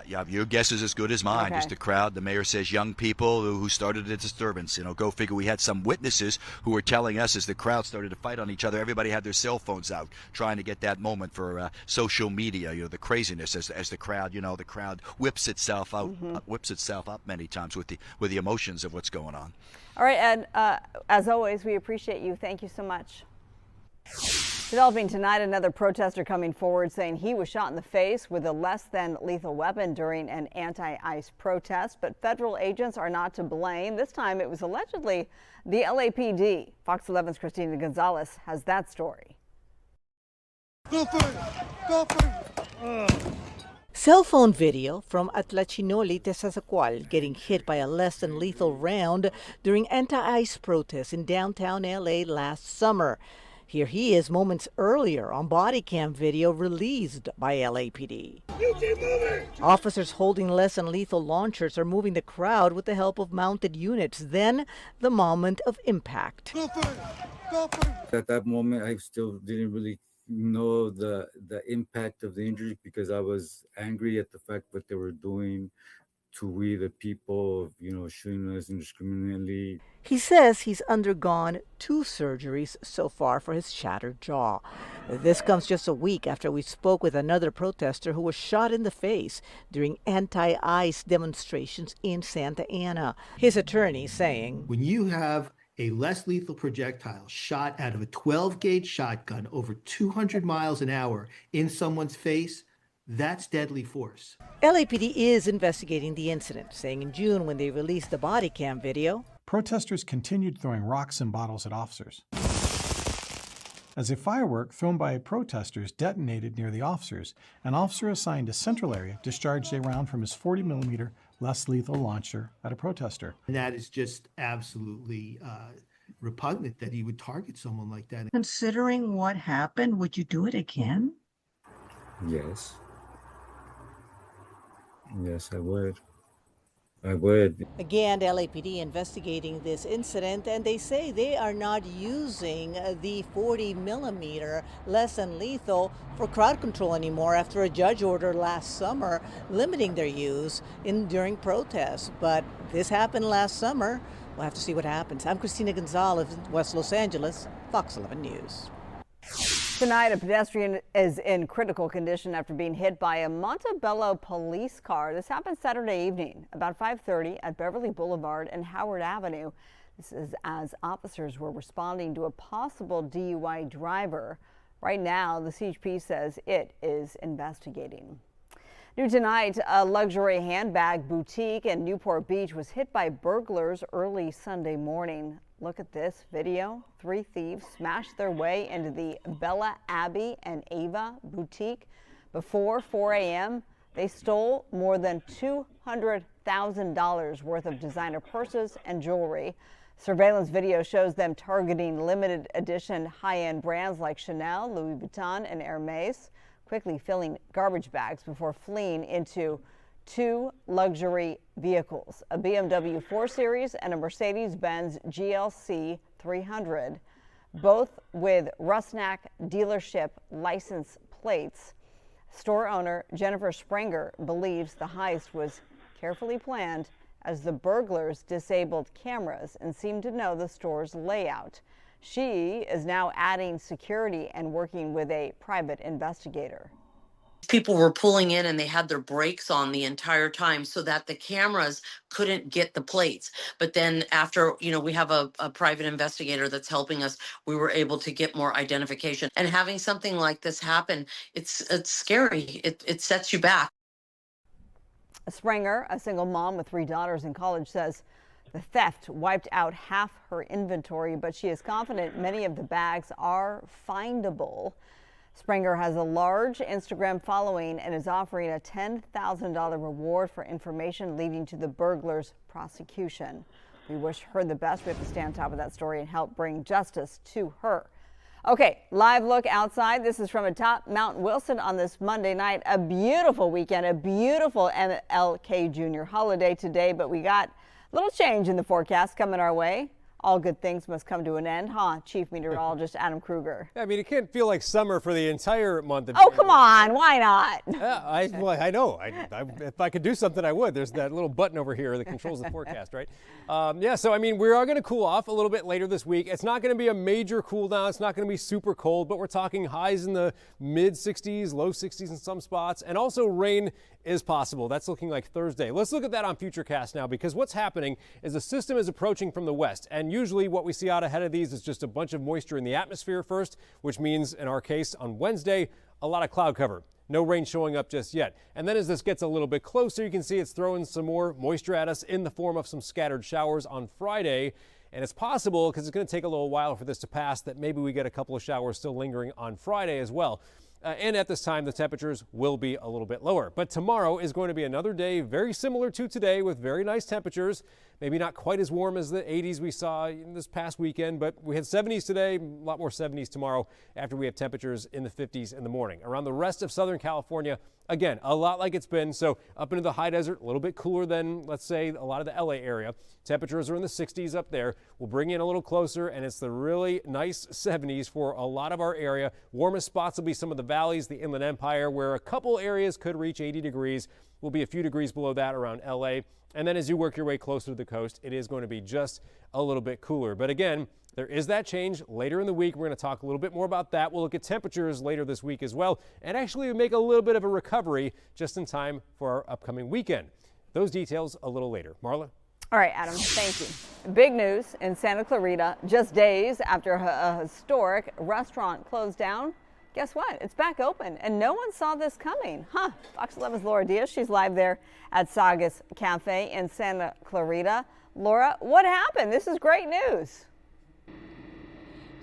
Yeah, your guess is as good as mine. Okay. Just the crowd. The mayor says young people who started a disturbance. Go figure. We had some witnesses who were telling us as the crowd started to fight on each other, everybody had their cell phones out trying to get that moment for social media. The craziness as the crowd, the crowd whips itself out, whips itself up many times with the emotions of what's going on. All right, Ed, as always, we appreciate you. Thank you so much. Developing tonight, another protester coming forward saying he was shot in the face with a less than lethal weapon during an anti-ICE protest, but federal agents are not to blame. This time it was allegedly the LAPD. Fox 11's Christina Gonzalez has that story. Go for it! Go for it! Cell phone video from Atlachinoli, Tesazacual getting hit by a less than lethal round during anti-ICE protests in downtown LA last summer. Here he is moments earlier on body cam video released by LAPD. Officers holding less than lethal launchers are moving the crowd with the help of mounted units. Then the moment of impact. At that moment, I still didn't really know the impact of the injury because I was angry at the fact what they were doing to we the people, shooting us indiscriminately. He says he's undergone 2 surgeries so far for his shattered jaw. This comes just a week after we spoke with another protester who was shot in the face during anti-ICE demonstrations in Santa Ana. His attorney saying, when you have a less lethal projectile shot out of a 12-gauge shotgun over 200 miles an hour in someone's face, that's deadly force. LAPD is investigating the incident, saying in June when they released the body cam video, protesters continued throwing rocks and bottles at officers. As a firework thrown by protesters detonated near the officers, an officer assigned to Central Area discharged a round from his 40mm less lethal launcher at a protester. And that is just absolutely repugnant that he would target someone like that. Considering what happened, would you do it again? Yes. Yes, I would. I would. Again, LAPD investigating this incident, and they say they are not using the 40mm less than lethal for crowd control anymore after a judge order last summer limiting their use during protests. But this happened last summer. We'll have to see what happens. I'm Christina Gonzalez, West Los Angeles, Fox 11 News. Tonight, a pedestrian is in critical condition after being hit by a Montebello police car. This happened Saturday evening, about 5:30 at Beverly Boulevard and Howard Avenue. This is as officers were responding to a possible DUI driver. Right now, the CHP says it is investigating. New tonight, a luxury handbag boutique in Newport Beach was hit by burglars early Sunday morning. Look at this video. 3 thieves smashed their way into the Bella Abbey and Ava boutique. Before 4 a.m., they stole more than $200,000 worth of designer purses and jewelry. Surveillance video shows them targeting limited edition high-end brands like Chanel, Louis Vuitton, and Hermes, quickly filling garbage bags before fleeing into 2 luxury vehicles, a BMW 4 Series and a Mercedes-Benz GLC 300, both with Rusnak dealership license plates. Store owner Jennifer Sprenger believes the heist was carefully planned as the burglars disabled cameras and seemed to know the store's layout. She is now adding security and working with a private investigator. People were pulling in and they had their brakes on the entire time so that the cameras couldn't get the plates. But then after, we have a private investigator that's helping us, we were able to get more identification. And having something like this happen, it's scary. It sets you back. Sprenger, a single mom with 3 daughters in college, says the theft wiped out half her inventory, but she is confident many of the bags are findable. Sprenger has a large Instagram following and is offering a $10,000 reward for information leading to the burglars' prosecution. We wish her the best. We have to stay on top of that story and help bring justice to her. Okay, live look outside. This is from atop Mount Wilson on this Monday night. A beautiful weekend, a beautiful MLK Jr. holiday today, but we got a little change in the forecast coming our way. All good things must come to an end, huh? Chief Meteorologist Adam Kruger. I mean, it can't feel like summer for the entire month of Oh, come on. Why not? Yeah, I know. If I could do something, I would. There's that little button over here that controls the forecast, right? So, I mean, we are going to cool off a little bit later this week. It's not going to be a major cool down. It's not going to be super cold, but we're talking highs in the mid 60s, low 60s in some spots, and also rain is possible. That's looking like Thursday. Let's look at that on Futurecast now, because what's happening is the system is approaching from the west, and usually what we see out ahead of these is just a bunch of moisture in the atmosphere first, which means in our case on Wednesday, a lot of cloud cover. No rain showing up just yet. And then as this gets a little bit closer, you can see it's throwing some more moisture at us in the form of some scattered showers on Friday. And it's possible, because it's going to take a little while for this to pass, that maybe we get a couple of showers still lingering on Friday as well. And at this time, the temperatures will be a little bit lower. But tomorrow is going to be another day very similar to today with very nice temperatures. Maybe not quite as warm as the 80s we saw in this past weekend, but we had 70s today, a lot more 70s tomorrow after we have temperatures in the 50s in the morning. Around the rest of Southern California, again, a lot like it's been. So up into the high desert, a little bit cooler than, let's say, a lot of the LA area. Temperatures are in the 60s up there. We'll bring in a little closer, and it's the really nice 70s for a lot of our area. Warmest spots will be some of the valleys, the Inland Empire, where a couple areas could reach 80 degrees. We'll be a few degrees below that around LA. And then as you work your way closer to the coast, it is going to be just a little bit cooler. But again, there is that change later in the week. We're going to talk a little bit more about that. We'll look at temperatures later this week as well, and actually make a little bit of a recovery just in time for our upcoming weekend. Those details a little later. Marla? All right, Adam, thank you. Big news in Santa Clarita, just days after a historic restaurant closed down. Guess what? It's back open, and no one saw this coming. Fox 11's Laura Diaz, she's live there at Saugus Cafe in Santa Clarita. Laura, what happened? This is great news.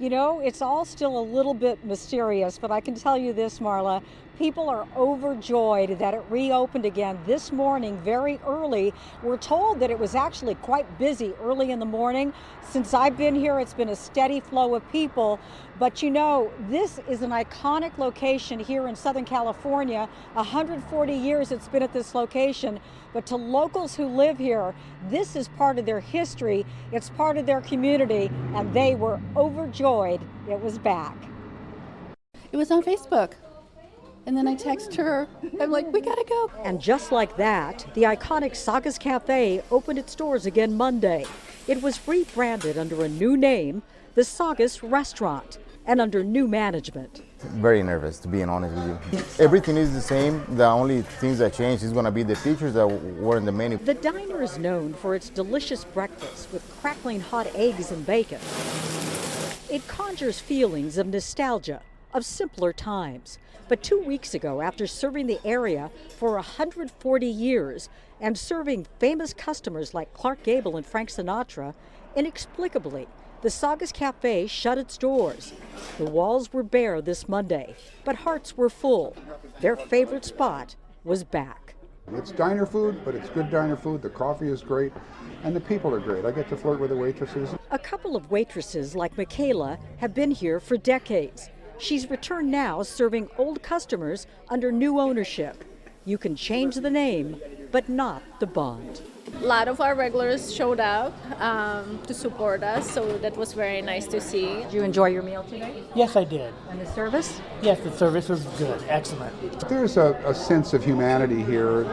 You know, it's all still a little bit mysterious, but I can tell you this, Marla. People are overjoyed that it reopened again this morning very early. We're told that it was actually quite busy early in the morning. Since I've been here, it's been a steady flow of people. But you know, this is an iconic location here in Southern California. 140 years it's been at this location. But to locals who live here, this is part of their history. It's part of their community, and they were overjoyed it was back. It was on Facebook. And then I text her, I'm like, we gotta go. And just like that, the iconic Saugus Cafe opened its doors again Monday. It was rebranded under a new name, the Saugus Restaurant, and under new management. Very nervous, to be honest with you. Everything is the same. The only things that change is going to be the features that were in the menu. The diner is known for its delicious breakfast with crackling hot eggs and bacon. It conjures feelings of nostalgia, of simpler times. But 2 weeks ago, after serving the area for 140 years and serving famous customers like Clark Gable and Frank Sinatra, inexplicably, the Saugus Cafe shut its doors. The walls were bare this Monday, but hearts were full. Their favorite spot was back. It's diner food, but it's good diner food. The coffee is great, and the people are great. I get to flirt with the waitresses. A couple of waitresses like Michaela have been here for decades. She's returned now, serving old customers under new ownership. You can change the name, but not the bond. A lot of our regulars showed up to support us, so that was very nice to see. Did you enjoy your meal today? Yes, I did. And the service? Yes, the service was good, excellent. There's a sense of humanity here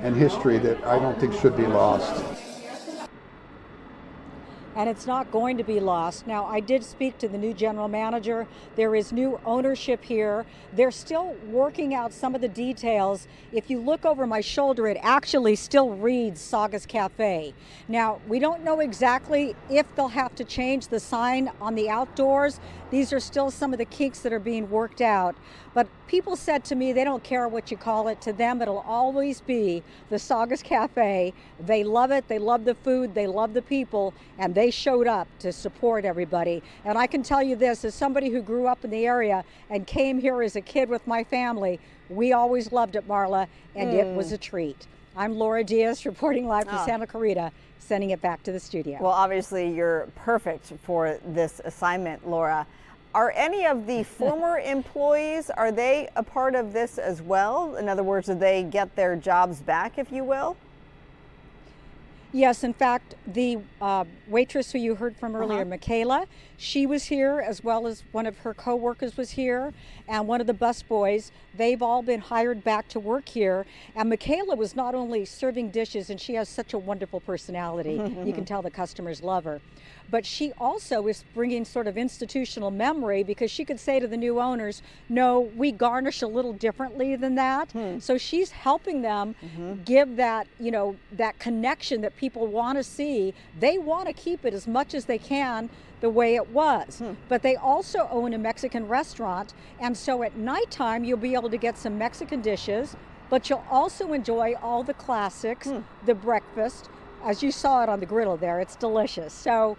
and history that I don't think should be lost. And it's not going to be lost. Now, I did speak to the new general manager. There is new ownership here. They're still working out some of the details. If you look over my shoulder, it actually still reads Saugus Cafe. Now, we don't know exactly if they'll have to change the sign on the outdoors. These are still some of the kinks that are being worked out. But people said to me, they don't care what you call it. To them, it'll always be the Saugus Cafe. They love it. They love the food. They love the people. And they showed up to support everybody. And I can tell you this, as somebody who grew up in the area and came here as a kid with my family, we always loved it, Marla, and it was a treat. I'm Laura Diaz, reporting live from Santa Clarita, sending it back to the studio. Well, obviously, you're perfect for this assignment, Laura. Are any of the former employees, are they a part of this as well? In other words, do they get their jobs back, if you will? Yes, in fact, the waitress who you heard from earlier, Michaela, she was here, as well as one of her co-workers was here, and one of the busboys. They've all been hired back to work here. And Michaela was not only serving dishes, and she has such a wonderful personality. You can tell the customers love her. But she also is bringing sort of institutional memory, because she could say to the new owners, no, we garnish a little differently than that. So she's helping them give that, you know, that connection that people want to see. They want to keep it as much as they can the way it was. But they also own a Mexican restaurant, and so at nighttime you'll be able to get some Mexican dishes, but you'll also enjoy all the classics, the breakfast, as you saw it on the griddle there. It's delicious. So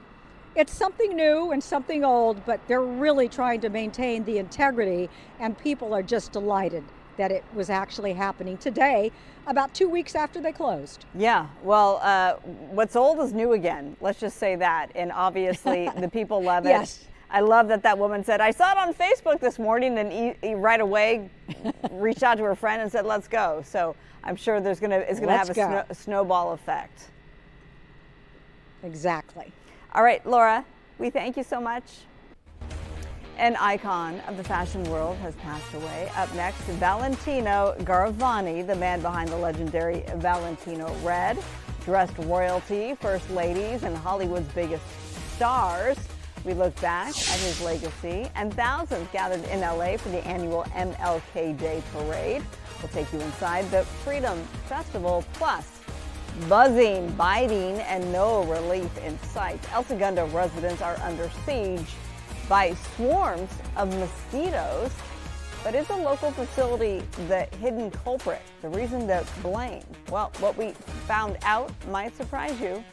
It's something new and something old, but they're really trying to maintain the integrity, and people are just delighted that it was actually happening today, about 2 weeks after they closed. Yeah, well, what's old is new again. Let's just say that. And obviously, the people love it. Yes. I love that woman said, I saw it on Facebook this morning, and he right away reached out to her friend and said, let's go. So I'm sure it's going to have a snowball effect. Exactly. All right, Laura, we thank you so much. An icon of the fashion world has passed away. Up next, Valentino Garavani, the man behind the legendary Valentino Red, dressed royalty, first ladies, and Hollywood's biggest stars. We look back at his legacy, and thousands gathered in LA for the annual MLK Day Parade. We'll take you inside the Freedom Festival, plus buzzing, biting, and no relief in sight. El Segundo residents are under siege by swarms of mosquitoes. But is the local facility the hidden culprit, the reason to blame? Well, what we found out might surprise you.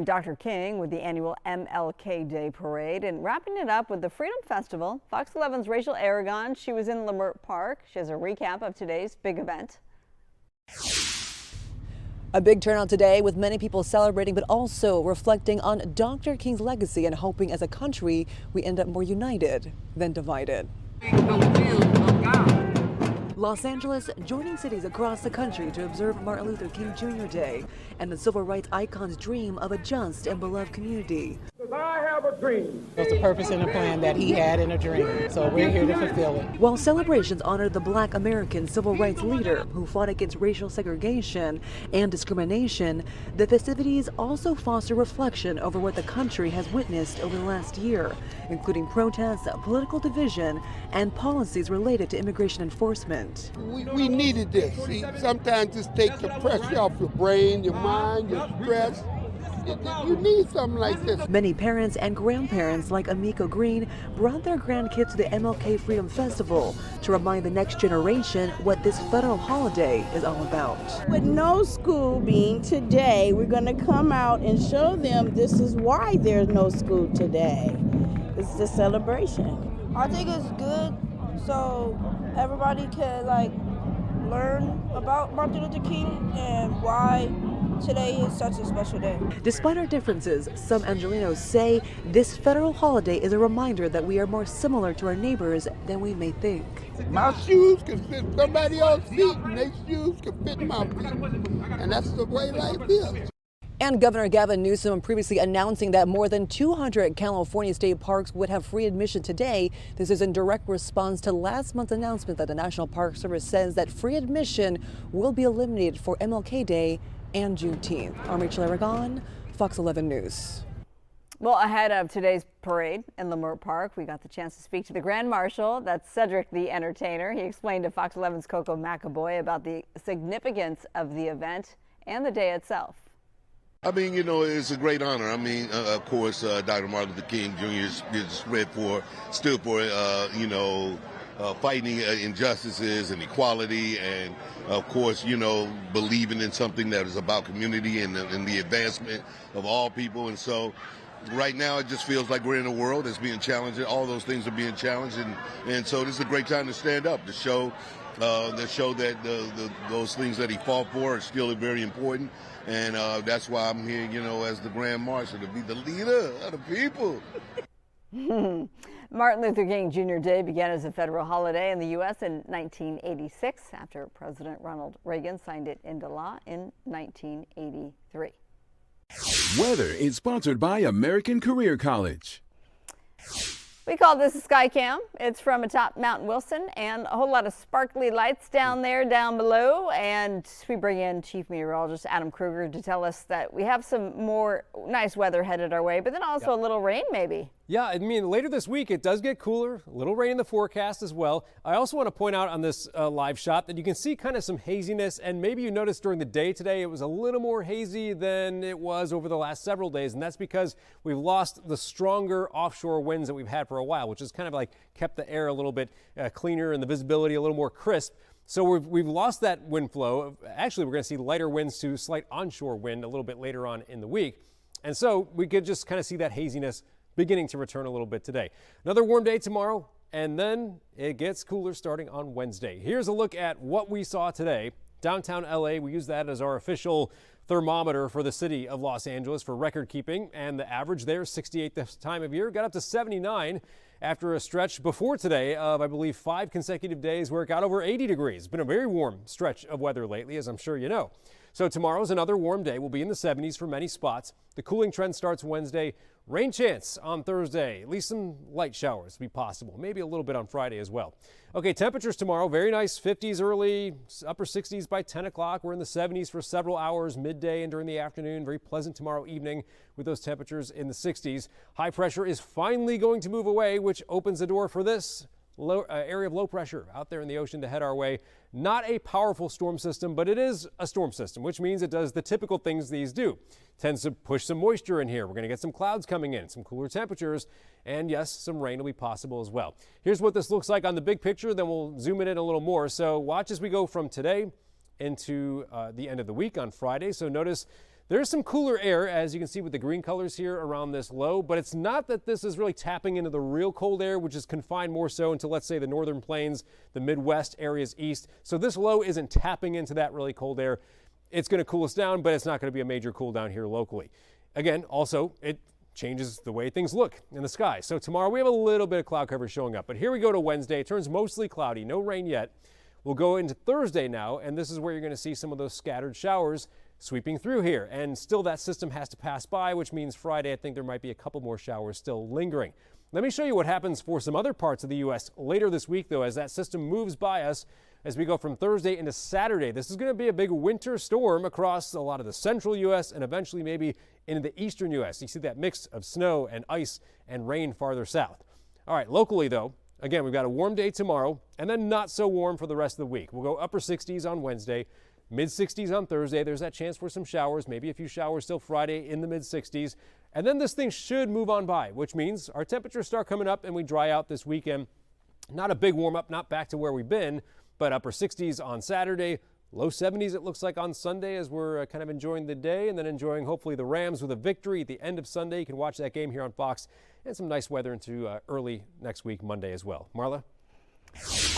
Dr. King with the annual MLK Day Parade, and wrapping it up with the Freedom Festival. Fox 11's Rachel Aragon, she was in Leimert Park. She has a recap of today's big event. A big turnout today with many people celebrating but also reflecting on Dr. King's legacy and hoping as a country we end up more united than divided. Los Angeles joining cities across the country to observe Martin Luther King Jr. Day and the civil rights icon's dream of a just and beloved community. I have a dream. There's a purpose and a plan that he had in a dream, so we're here to fulfill it. While celebrations honored the Black American civil rights leader who fought against racial segregation and discrimination, the festivities also foster reflection over what the country has witnessed over the last year, including protests, political division, and policies related to immigration enforcement. We needed this. See, sometimes just take the pressure off your brain, your mind, your stress. You need something like this. Many parents and grandparents like Amiko Green brought their grandkids to the MLK Freedom Festival to remind the next generation what this federal holiday is all about. With no school being today, we're going to come out and show them this is why there's no school today. It's the celebration. I think it's good so everybody can learn about Martin Luther King and why today is such a special day. Despite our differences, some Angelenos say this federal holiday is a reminder that we are more similar to our neighbors than we may think. My shoes can fit somebody else's feet, and their shoes can fit my feet. And that's the way life is. And Governor Gavin Newsom previously announcing that more than 200 California state parks would have free admission today. This is in direct response to last month's announcement that the National Park Service says that free admission will be eliminated for MLK Day and Juneteenth. I'm Rachel Aragon, Fox 11 News. Well, ahead of today's parade in Leimert Park, we got the chance to speak to the Grand Marshal. That's Cedric the entertainer. He explained to Fox 11's Coco McAvoy about the significance of the event and the day itself. I mean, you know, it's a great honor. I mean, of course, Dr. Martin Luther King Jr. stood for, fighting injustices and equality, and of course, you know, believing in something that is about community and the advancement of all people. And so right now it just feels like we're in a world that's being challenged. All those things are being challenged, and so this is a great time to stand up, to show that those things that he fought for are still very important. And that's why I'm here, you know, as the Grand Marshal, to be the leader of the people. Martin Luther King Jr. Day began as a federal holiday in the U.S. in 1986 after President Ronald Reagan signed it into law in 1983. Weather is sponsored by American Career College. We call this a sky cam. It's from atop Mount Wilson, and a whole lot of sparkly lights down there, down below. And we bring in Chief Meteorologist Adam Kruger to tell us that we have some more nice weather headed our way, but then also a little rain maybe. Yeah, I mean, later this week it does get cooler, a little rain in the forecast as well. I also want to point out on this live shot that you can see kind of some haziness, and maybe you noticed during the day today it was a little more hazy than it was over the last several days, and that's because we've lost the stronger offshore winds that we've had for a while, which has kind of like kept the air a little bit cleaner and the visibility a little more crisp. So we've lost that wind flow. Actually, we're going to see lighter winds to slight onshore wind a little bit later on in the week, and so we could just kind of see that haziness beginning to return a little bit today. Another warm day tomorrow, and then it gets cooler starting on Wednesday. Here's a look at what we saw today. Downtown LA, we use that as our official thermometer for the city of Los Angeles for record keeping, and the average there, 68 this time of year, got up to 79 after a stretch before today of, I believe, 5 consecutive days where it got over 80 degrees. It's been a very warm stretch of weather lately, as I'm sure you know. So tomorrow's another warm day. We'll be in the 70s for many spots. The cooling trend starts Wednesday. Rain chance on Thursday. At least some light showers will be possible. Maybe a little bit on Friday as well. Okay, temperatures tomorrow. Very nice 50s early, upper 60s by 10 o'clock. We're in the 70s for several hours midday and during the afternoon. Very pleasant tomorrow evening with those temperatures in the 60s. High pressure is finally going to move away, which opens the door for this area of low pressure out there in the ocean to head our way. Not a powerful storm system, but it is a storm system, which means it does the typical things these do. Tends to push some moisture in here. We're going to get some clouds coming in, some cooler temperatures, and yes, some rain will be possible as well. Here's what this looks like on the big picture, then we'll zoom in a little more. So watch as we go from today into the end of the week on Friday. So notice there's some cooler air, as you can see with the green colors here around this low, but it's not that this is really tapping into the real cold air, which is confined more so into, let's say, the northern plains, the Midwest areas east. So this low isn't tapping into that really cold air. It's going to cool us down, but it's not going to be a major cool down here locally. Again, also, it changes the way things look in the sky. So tomorrow we have a little bit of cloud cover showing up, but here we go to Wednesday. It turns mostly cloudy, no rain yet. We'll go into Thursday now, and this is where you're going to see some of those scattered showers sweeping through here. And still that system has to pass by, which means Friday I think there might be a couple more showers still lingering. Let me show you what happens for some other parts of the U.S. later this week, though, as that system moves by us as we go from Thursday into Saturday. This is going to be a big winter storm across a lot of the central U.S. and eventually maybe into the eastern U.S. You see that mix of snow and ice and rain farther south. All right, locally, though, again, we've got a warm day tomorrow and then not so warm for the rest of the week. We'll go upper 60s on Wednesday, mid 60s on Thursday. There's that chance for some showers, maybe a few showers still Friday in the mid 60s. And then this thing should move on by, which means our temperatures start coming up and we dry out this weekend. Not a big warm up, not back to where we've been, but upper 60s on Saturday, low 70s it looks like on Sunday as we're kind of enjoying the day and then enjoying hopefully the Rams with a victory at the end of Sunday. You can watch that game here on Fox and some nice weather into early next week, Monday as well. Marla?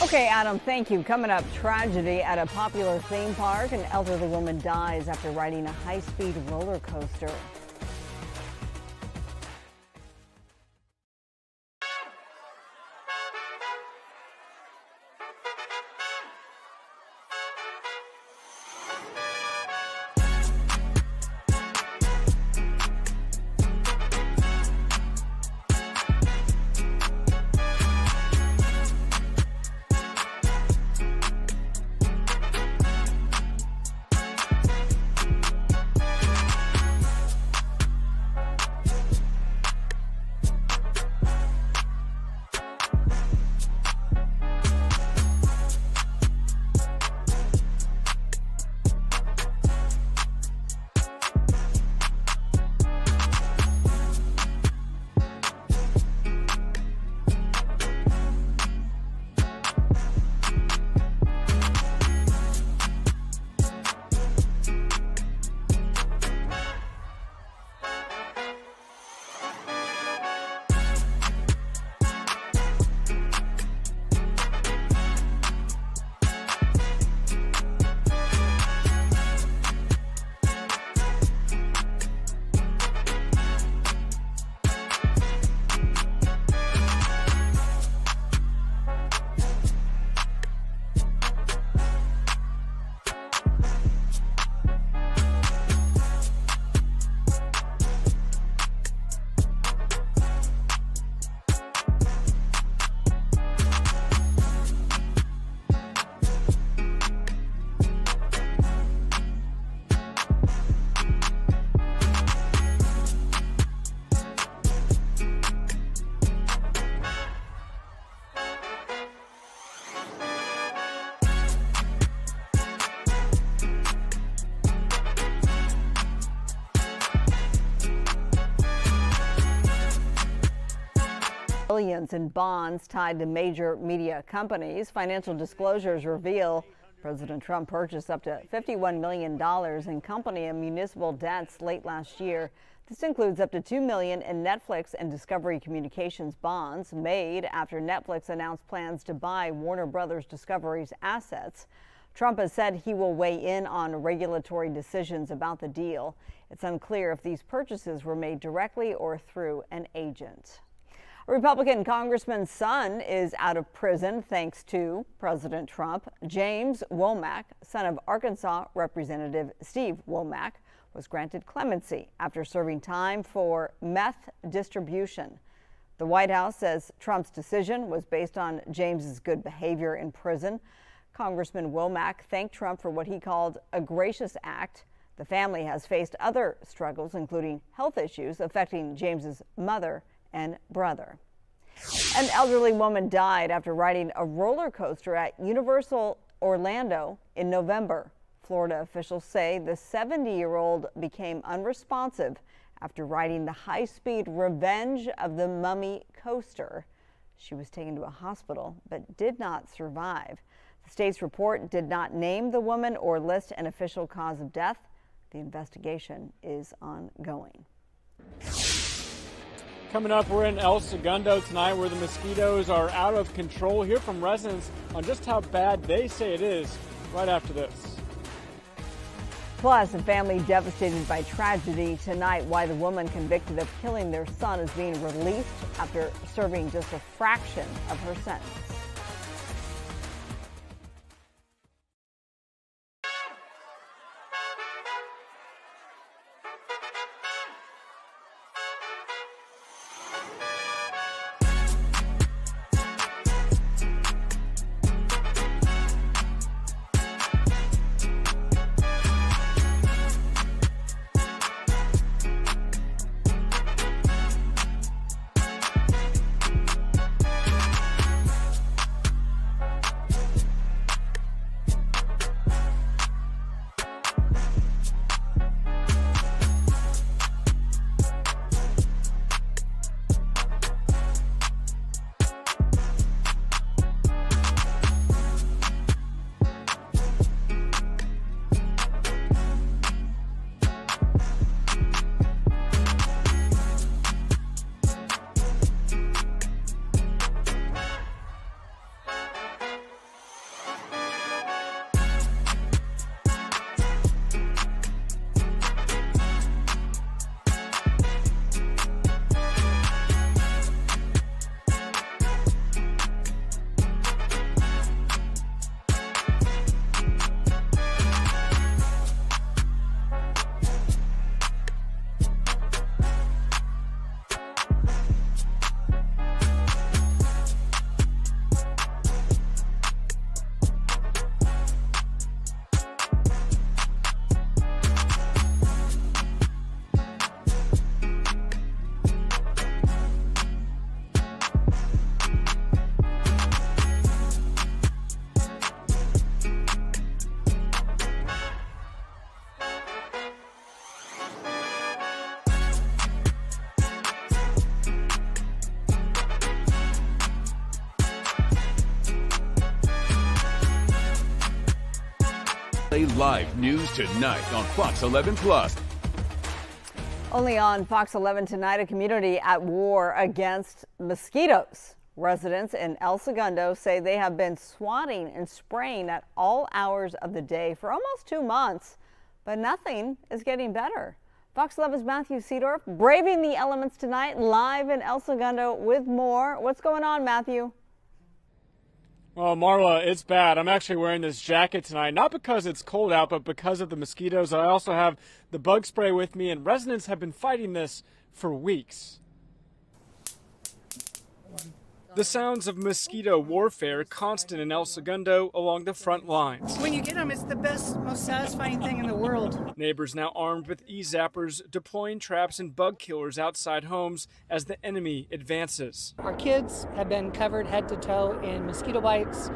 Okay, Adam, thank you. Coming up, tragedy at a popular theme park. An elderly woman dies after riding a high-speed roller coaster. Billions in bonds tied to major media companies. Financial disclosures reveal President Trump purchased up to $51 million in company and municipal debts late last year. This includes up to $2 million in Netflix and Discovery Communications bonds made after Netflix announced plans to buy Warner Brothers Discovery's assets. Trump has said he will weigh in on regulatory decisions about the deal. It's unclear if these purchases were made directly or through an agent. A Republican congressman's son is out of prison thanks to President Trump. James Womack, son of Arkansas Representative Steve Womack, was granted clemency after serving time for meth distribution. The White House says Trump's decision was based on James's good behavior in prison. Congressman Womack thanked Trump for what he called a gracious act. The family has faced other struggles, including health issues affecting James's mother and brother. An elderly woman died after riding a roller coaster at Universal Orlando in November. Florida officials say the 70-year-old became unresponsive after riding the high-speed Revenge of the Mummy coaster. She was taken to a hospital but did not survive. The state's report did not name the woman or list an official cause of death. The investigation is ongoing. Coming up, we're in El Segundo tonight where the mosquitoes are out of control. Hear from residents on just how bad they say it is right after this. Plus, a family devastated by tragedy tonight. Why the woman convicted of killing their son is being released after serving just a fraction of her sentence. LA Live News Tonight on Fox 11 Plus. Only on Fox 11 tonight, a community at war against mosquitoes. Residents in El Segundo say they have been swatting and spraying at all hours of the day for almost 2 months, but nothing is getting better. Fox 11's Matthew Cedric braving the elements tonight, live in El Segundo with more. What's going on, Matthew? Well, Marla, it's bad. I'm actually wearing this jacket tonight, not because it's cold out, but because of the mosquitoes. I also have the bug spray with me, and residents have been fighting this for weeks. The sounds of mosquito warfare constant in El Segundo along the front lines. When you get them, it's the best, most satisfying thing in the world. Neighbors now armed with e-zappers deploying traps and bug killers outside homes as the enemy advances. Our kids have been covered head to toe in mosquito bites,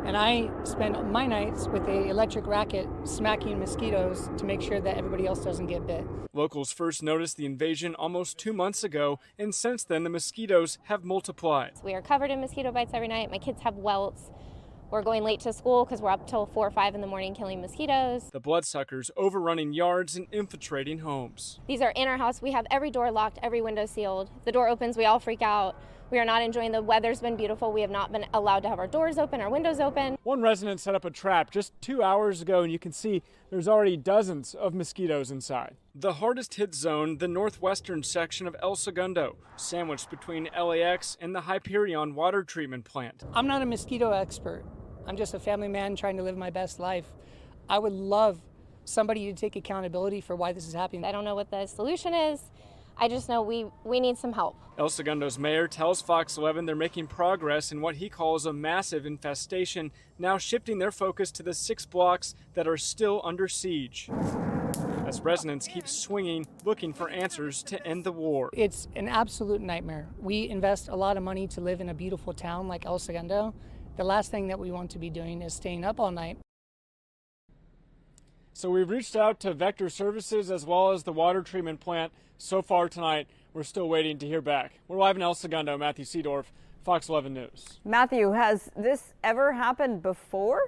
and I spend my nights with an electric racket smacking mosquitoes to make sure that everybody else doesn't get bit. Locals first noticed the invasion almost 2 months ago, and since then the mosquitoes have multiplied. We are covered in mosquito bites every night. My kids have welts. We're going late to school because we're up till 4 or 5 in the morning killing mosquitoes. The bloodsuckers overrunning yards and infiltrating homes. These are in our house. We have every door locked, every window sealed. The door opens, we all freak out. We are not enjoying the weather's been beautiful. We have not been allowed to have our doors open, our windows open. One resident set up a trap just 2 hours ago, and you can see there's already dozens of mosquitoes inside. The hardest hit zone, the northwestern section of El Segundo, sandwiched between LAX and the Hyperion water treatment plant. I'm not a mosquito expert. I'm just a family man trying to live my best life. I would love somebody to take accountability for why this is happening. I don't know what the solution is. I just know we need some help. El Segundo's mayor tells Fox 11 they're making progress in what he calls a massive infestation, now shifting their focus to the 6 blocks that are still under siege. As residents keep swinging, looking for answers to end the war. It's an absolute nightmare. We invest a lot of money to live in a beautiful town like El Segundo. The last thing that we want to be doing is staying up all night. So we've reached out to Vector Services as well as the water treatment plant. So far tonight, we're still waiting to hear back. We're live in El Segundo. Matthew Cedric, Fox 11 News. Matthew, has this ever happened before?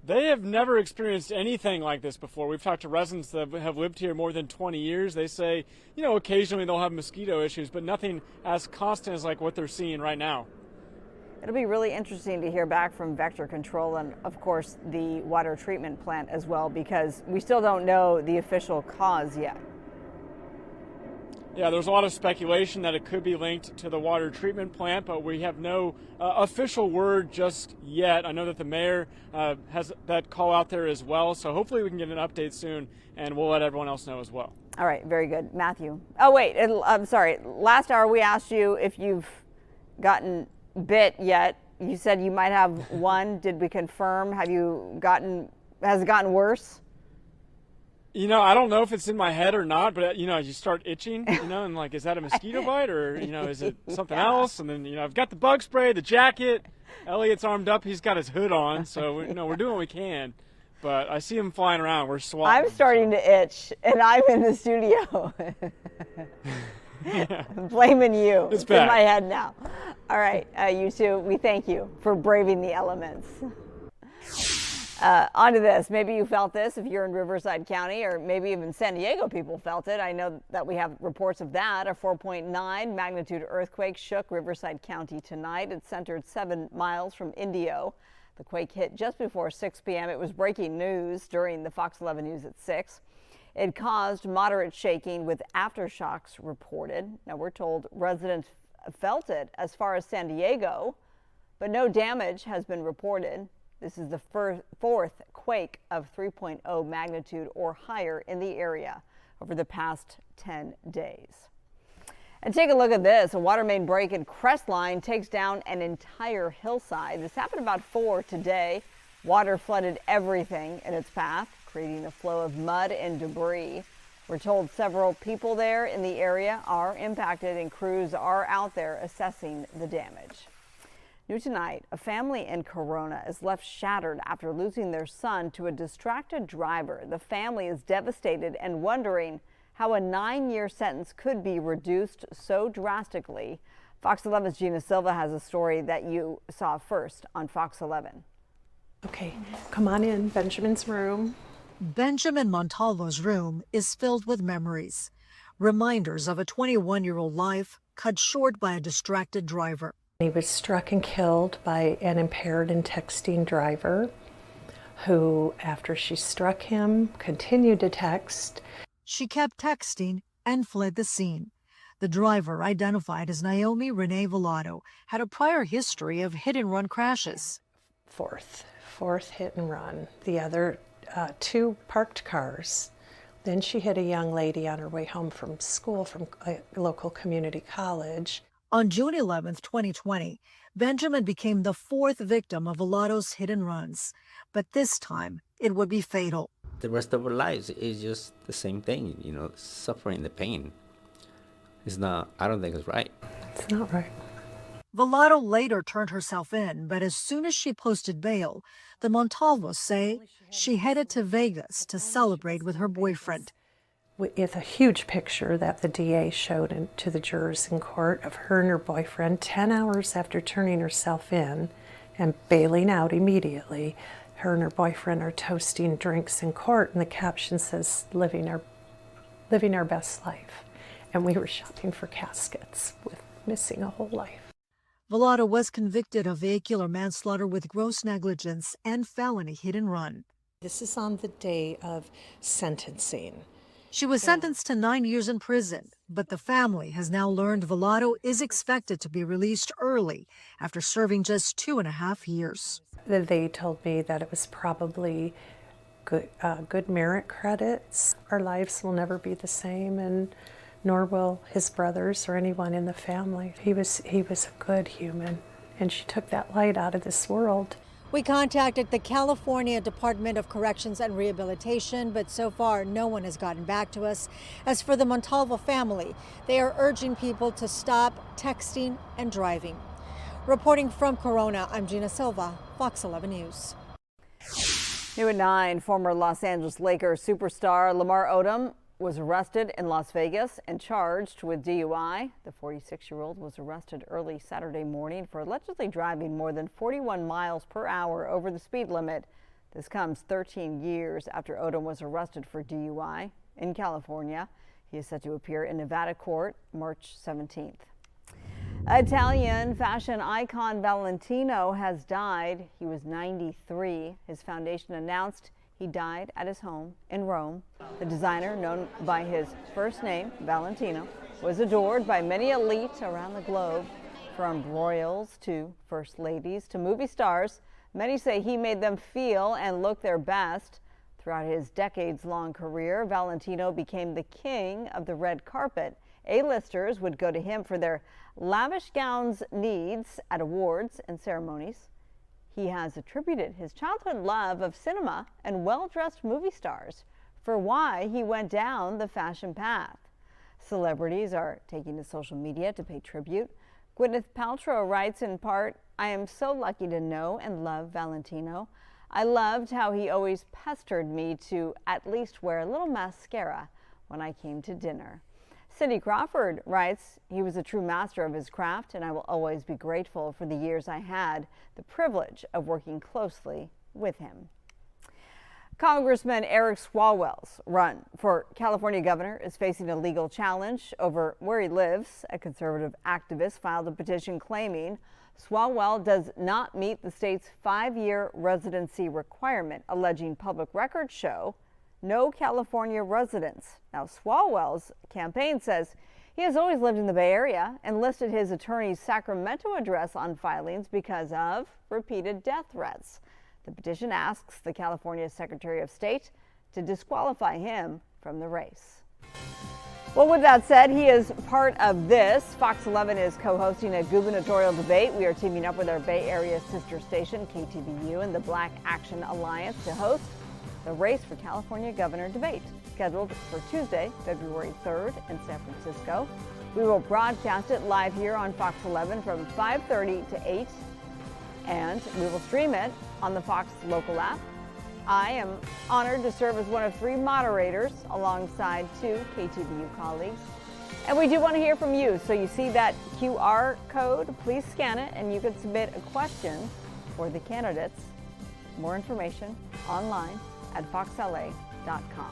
They have never experienced anything like this before. We've talked to residents that have lived here more than 20 years. They say, occasionally they'll have mosquito issues, but nothing as constant as like what they're seeing right now. It'll be really interesting to hear back from Vector Control and, of course, the water treatment plant as well, because we still don't know the official cause yet. Yeah, there's a lot of speculation that it could be linked to the water treatment plant, but we have no official word just yet. I know that the mayor has that call out there as well, so hopefully we can get an update soon, and we'll let everyone else know as well. All right, very good. Matthew. Oh, wait, I'm sorry. Last hour we asked you if you've gotten bit yet. You said you might have one. Did we confirm? Has it gotten worse? I don't know if it's in my head or not, but you start itching, and like, is that a mosquito bite or, is it something else? And then, I've got the bug spray, the jacket. Elliot's armed up. He's got his hood on. So, we're doing what we can. But I see him flying around. We're swatting. I'm starting to itch, and I'm in the studio. Yeah. Blaming you. It's in my head now. All right, you two, we thank you for braving the elements. On to this. Maybe you felt this if you're in Riverside County, or maybe even San Diego people felt it. I know that we have reports of that. A 4.9 magnitude earthquake shook Riverside County tonight. It centered 7 miles from Indio. The quake hit just before 6 p.m. It was breaking news during the Fox 11 News at 6. It caused moderate shaking with aftershocks reported. Now, we're told residents felt it as far as San Diego, but no damage has been reported. This is the fourth quake of 3.0 magnitude or higher in the area over the past 10 days. And take a look at this. A water main break in Crestline takes down an entire hillside. This happened about 4 today. Water flooded everything in its path, creating a flow of mud and debris. We're told several people there in the area are impacted, and crews are out there assessing the damage. New tonight, a family in Corona is left shattered after losing their son to a distracted driver. The family is devastated and wondering how a 9-year sentence could be reduced so drastically. Fox 11's Gina Silva has a story that you saw first on Fox 11. Okay, come on in, Benjamin's room. Benjamin Montalvo's room is filled with memories, reminders of a 21-year-old life cut short by a distracted driver. He was struck and killed by an impaired and texting driver who, after she struck him, continued to text. She kept texting and fled the scene. The driver, identified as Naomi Renee Vallado, had a prior history of hit-and-run crashes. Fourth hit and run. The other two parked cars. Then she hit a young lady on her way home from school from a local community college. On June 11, 2020, Benjamin became the fourth victim of Vallado's hit and runs, but this time it would be fatal. The rest of our lives is just the same thing, you know, suffering the pain. It's not, I don't think it's right. It's not right. Vallado later turned herself in, but as soon as she posted bail, the Montalvos say she headed to Vegas to celebrate with her boyfriend. It's a huge picture that the DA showed to the jurors in court of her and her boyfriend 10 hours after turning herself in and bailing out immediately. Her and her boyfriend are toasting drinks in court, and the caption says, living our best life. And we were shopping for caskets with missing a whole life. Vallado was convicted of vehicular manslaughter with gross negligence and felony hit and run. This is on the day of sentencing. She was sentenced to 9 years in prison, but the family has now learned Vallado is expected to be released early after serving just 2.5 years. They told me that it was probably good merit credits. Our lives will never be the same, and nor will his brothers or anyone in the family. He was a good human, and she took that light out of this world. We contacted the California Department of Corrections and Rehabilitation, but so far no one has gotten back to us. As for the Montalvo family, they are urging people to stop texting and driving. Reporting from Corona, I'm Gina Silva, Fox 11 News. New at 9, former Los Angeles Lakers superstar Lamar Odom was arrested in Las Vegas and charged with DUI. The 46-year-old was arrested early Saturday morning for allegedly driving more than 41 miles per hour over the speed limit. This comes 13 years after Odom was arrested for DUI in California. He is set to appear in Nevada court March 17th. Italian fashion icon Valentino has died. He was 93. His foundation announced he died at his home in Rome. The designer, known by his first name, Valentino, was adored by many elites around the globe, from royals to first ladies to movie stars. Many say he made them feel and look their best. Throughout his decades-long career, Valentino became the king of the red carpet. A-listers would go to him for their lavish gowns needs at awards and ceremonies. He has attributed his childhood love of cinema and well-dressed movie stars for why he went down the fashion path. Celebrities are taking to social media to pay tribute. Gwyneth Paltrow writes in part, "I am so lucky to know and love Valentino. I loved how he always pestered me to at least wear a little mascara when I came to dinner." Cindy Crawford writes, "He was a true master of his craft, and I will always be grateful for the years I had the privilege of working closely with him." Congressman Eric Swalwell's run for California governor is facing a legal challenge over where he lives. A conservative activist filed a petition claiming Swalwell does not meet the state's 5-year residency requirement, alleging public records show no California residents. Now, Swalwell's campaign says he has always lived in the Bay Area and listed his attorney's Sacramento address on filings because of repeated death threats. The petition asks the California Secretary of State to disqualify him from the race. Well, with that said, he is part of this. Fox 11 is co-hosting a gubernatorial debate. We are teaming up with our Bay Area sister station, KTVU, and the Black Action Alliance to host the Race for California Governor debate, scheduled for Tuesday, February 3rd in San Francisco. We will broadcast it live here on Fox 11 from 5:30 to 8, and we will stream it on the Fox local app. I am honored to serve as one of 3 moderators alongside 2 KTVU colleagues. And we do want to hear from you, so you see that QR code, please scan it, and you can submit a question for the candidates. More information online at foxla.com.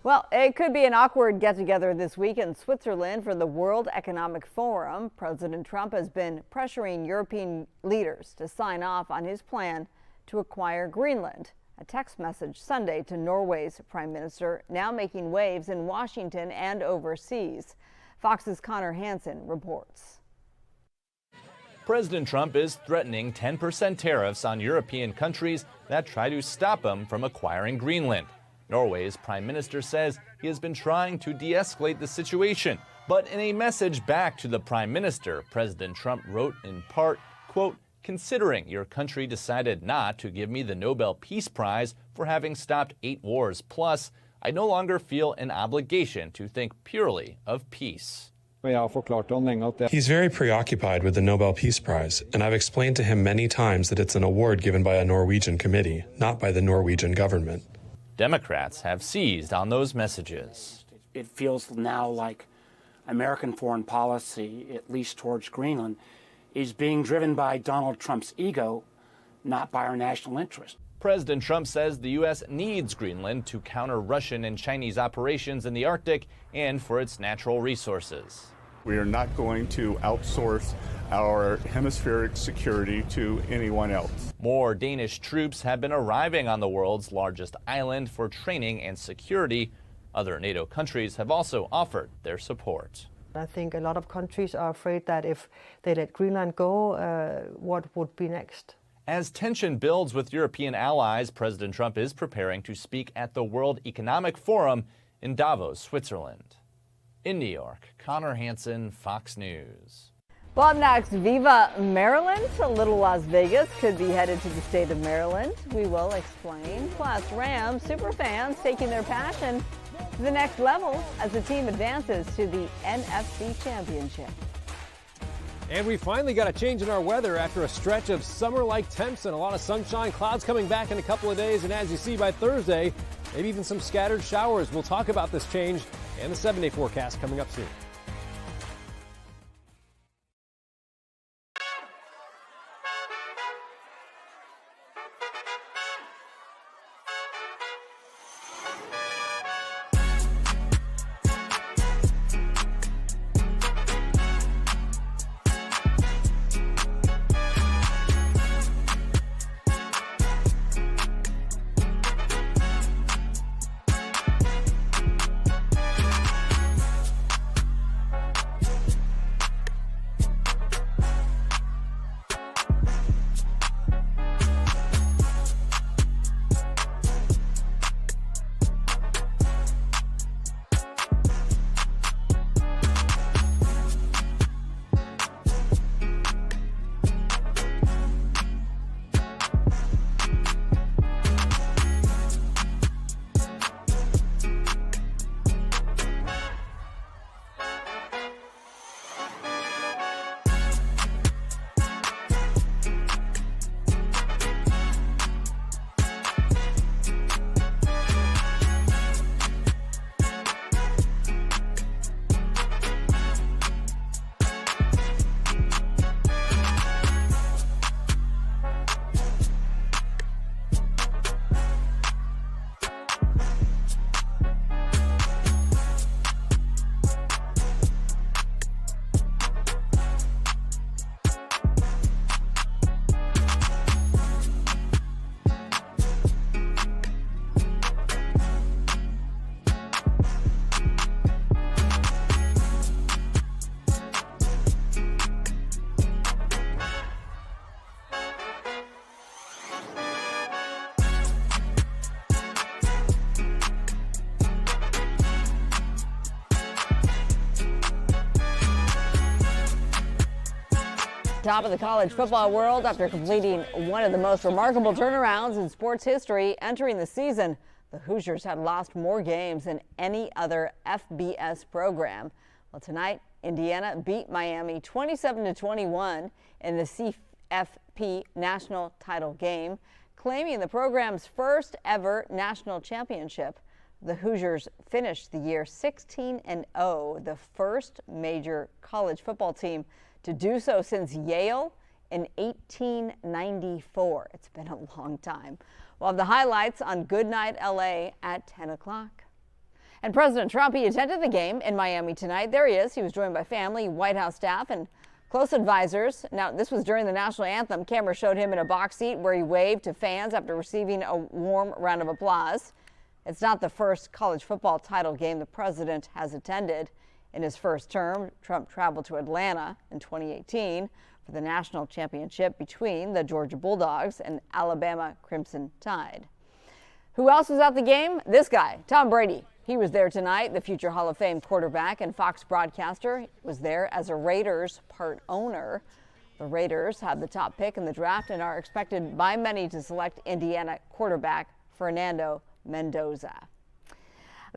Well, it could be an awkward get-together this week in Switzerland for the World Economic Forum. President Trump has been pressuring European leaders to sign off on his plan to acquire Greenland. A text message Sunday to Norway's prime minister now making waves in Washington and overseas. Fox's Connor Hansen reports. President Trump is threatening 10% tariffs on European countries that try to stop him from acquiring Greenland. Norway's prime minister says he has been trying to de-escalate the situation. But in a message back to the prime minister, President Trump wrote in part, quote, "Considering your country decided not to give me the Nobel Peace Prize for having stopped 8 wars plus, I no longer feel an obligation to think purely of peace." He's very preoccupied with the Nobel Peace Prize, and I've explained to him many times that it's an award given by a Norwegian committee, not by the Norwegian government. Democrats have seized on those messages. It feels now like American foreign policy, at least towards Greenland, is being driven by Donald Trump's ego, not by our national interest. President Trump says the U.S. needs Greenland to counter Russian and Chinese operations in the Arctic and for its natural resources. We are not going to outsource our hemispheric security to anyone else. More Danish troops have been arriving on the world's largest island for training and security. Other NATO countries have also offered their support. I think a lot of countries are afraid that if they let Greenland go, what would be next? As tension builds with European allies, President Trump is preparing to speak at the World Economic Forum in Davos, Switzerland. In New York, Connor Hansen, Fox News. Well, up next, Viva Maryland. A little Las Vegas could be headed to the state of Maryland. We will explain. Plus, Rams superfans taking their passion to the next level as the team advances to the NFC Championship. And we finally got a change in our weather after a stretch of summer-like temps and a lot of sunshine. Clouds coming back in a couple of days, and as you see by Thursday, maybe even some scattered showers. We'll talk about this change and the 7-day forecast coming up soon. Top of the college football world after completing one of the most remarkable turnarounds in sports history. Entering the season, the Hoosiers had lost more games than any other FBS program. Well, tonight, Indiana beat Miami 27-21 in the CFP national title game, claiming the program's first ever national championship. The Hoosiers finished the year 16-0, the first major college football team to do so since Yale in 1894. It's been a long time. We'll have the highlights on Good Night LA at 10 o'clock. And President Trump, he attended the game in Miami tonight. There he is. He was joined by family, White House staff, and close advisors. Now, this was during the national anthem. Camera showed him in a box seat where he waved to fans after receiving a warm round of applause. It's not the first college football title game the president has attended. In his first term, Trump traveled to Atlanta in 2018 for the national championship between the Georgia Bulldogs and Alabama Crimson Tide. Who else was at the game? This guy, Tom Brady. He was there tonight. The future Hall of Fame quarterback and Fox broadcaster was there as a Raiders part owner. The Raiders have the top pick in the draft and are expected by many to select Indiana quarterback Fernando Mendoza.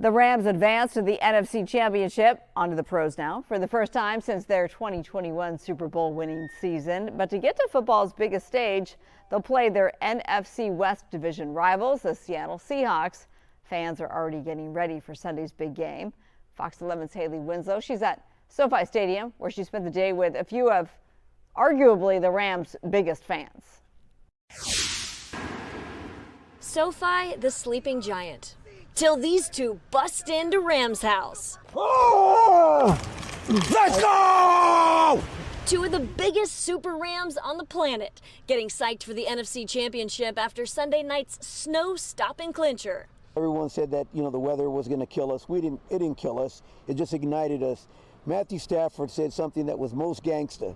The Rams advanced to the NFC Championship. On to the pros now for the first time since their 2021 Super Bowl winning season. But to get to football's biggest stage, they'll play their NFC West division rivals, the Seattle Seahawks. Fans are already getting ready for Sunday's big game. Fox 11's Haley Winslow, she's at SoFi Stadium, where she spent the day with a few of arguably the Rams' biggest fans. SoFi, the sleeping giant. Till these two bust into Rams' house. Oh! Let's go! Two of the biggest super Rams on the planet, getting psyched for the NFC Championship after Sunday night's snow-stopping clincher. Everyone said that, the weather was going to kill us. It didn't kill us. It just ignited us. Matthew Stafford said something that was most gangsta,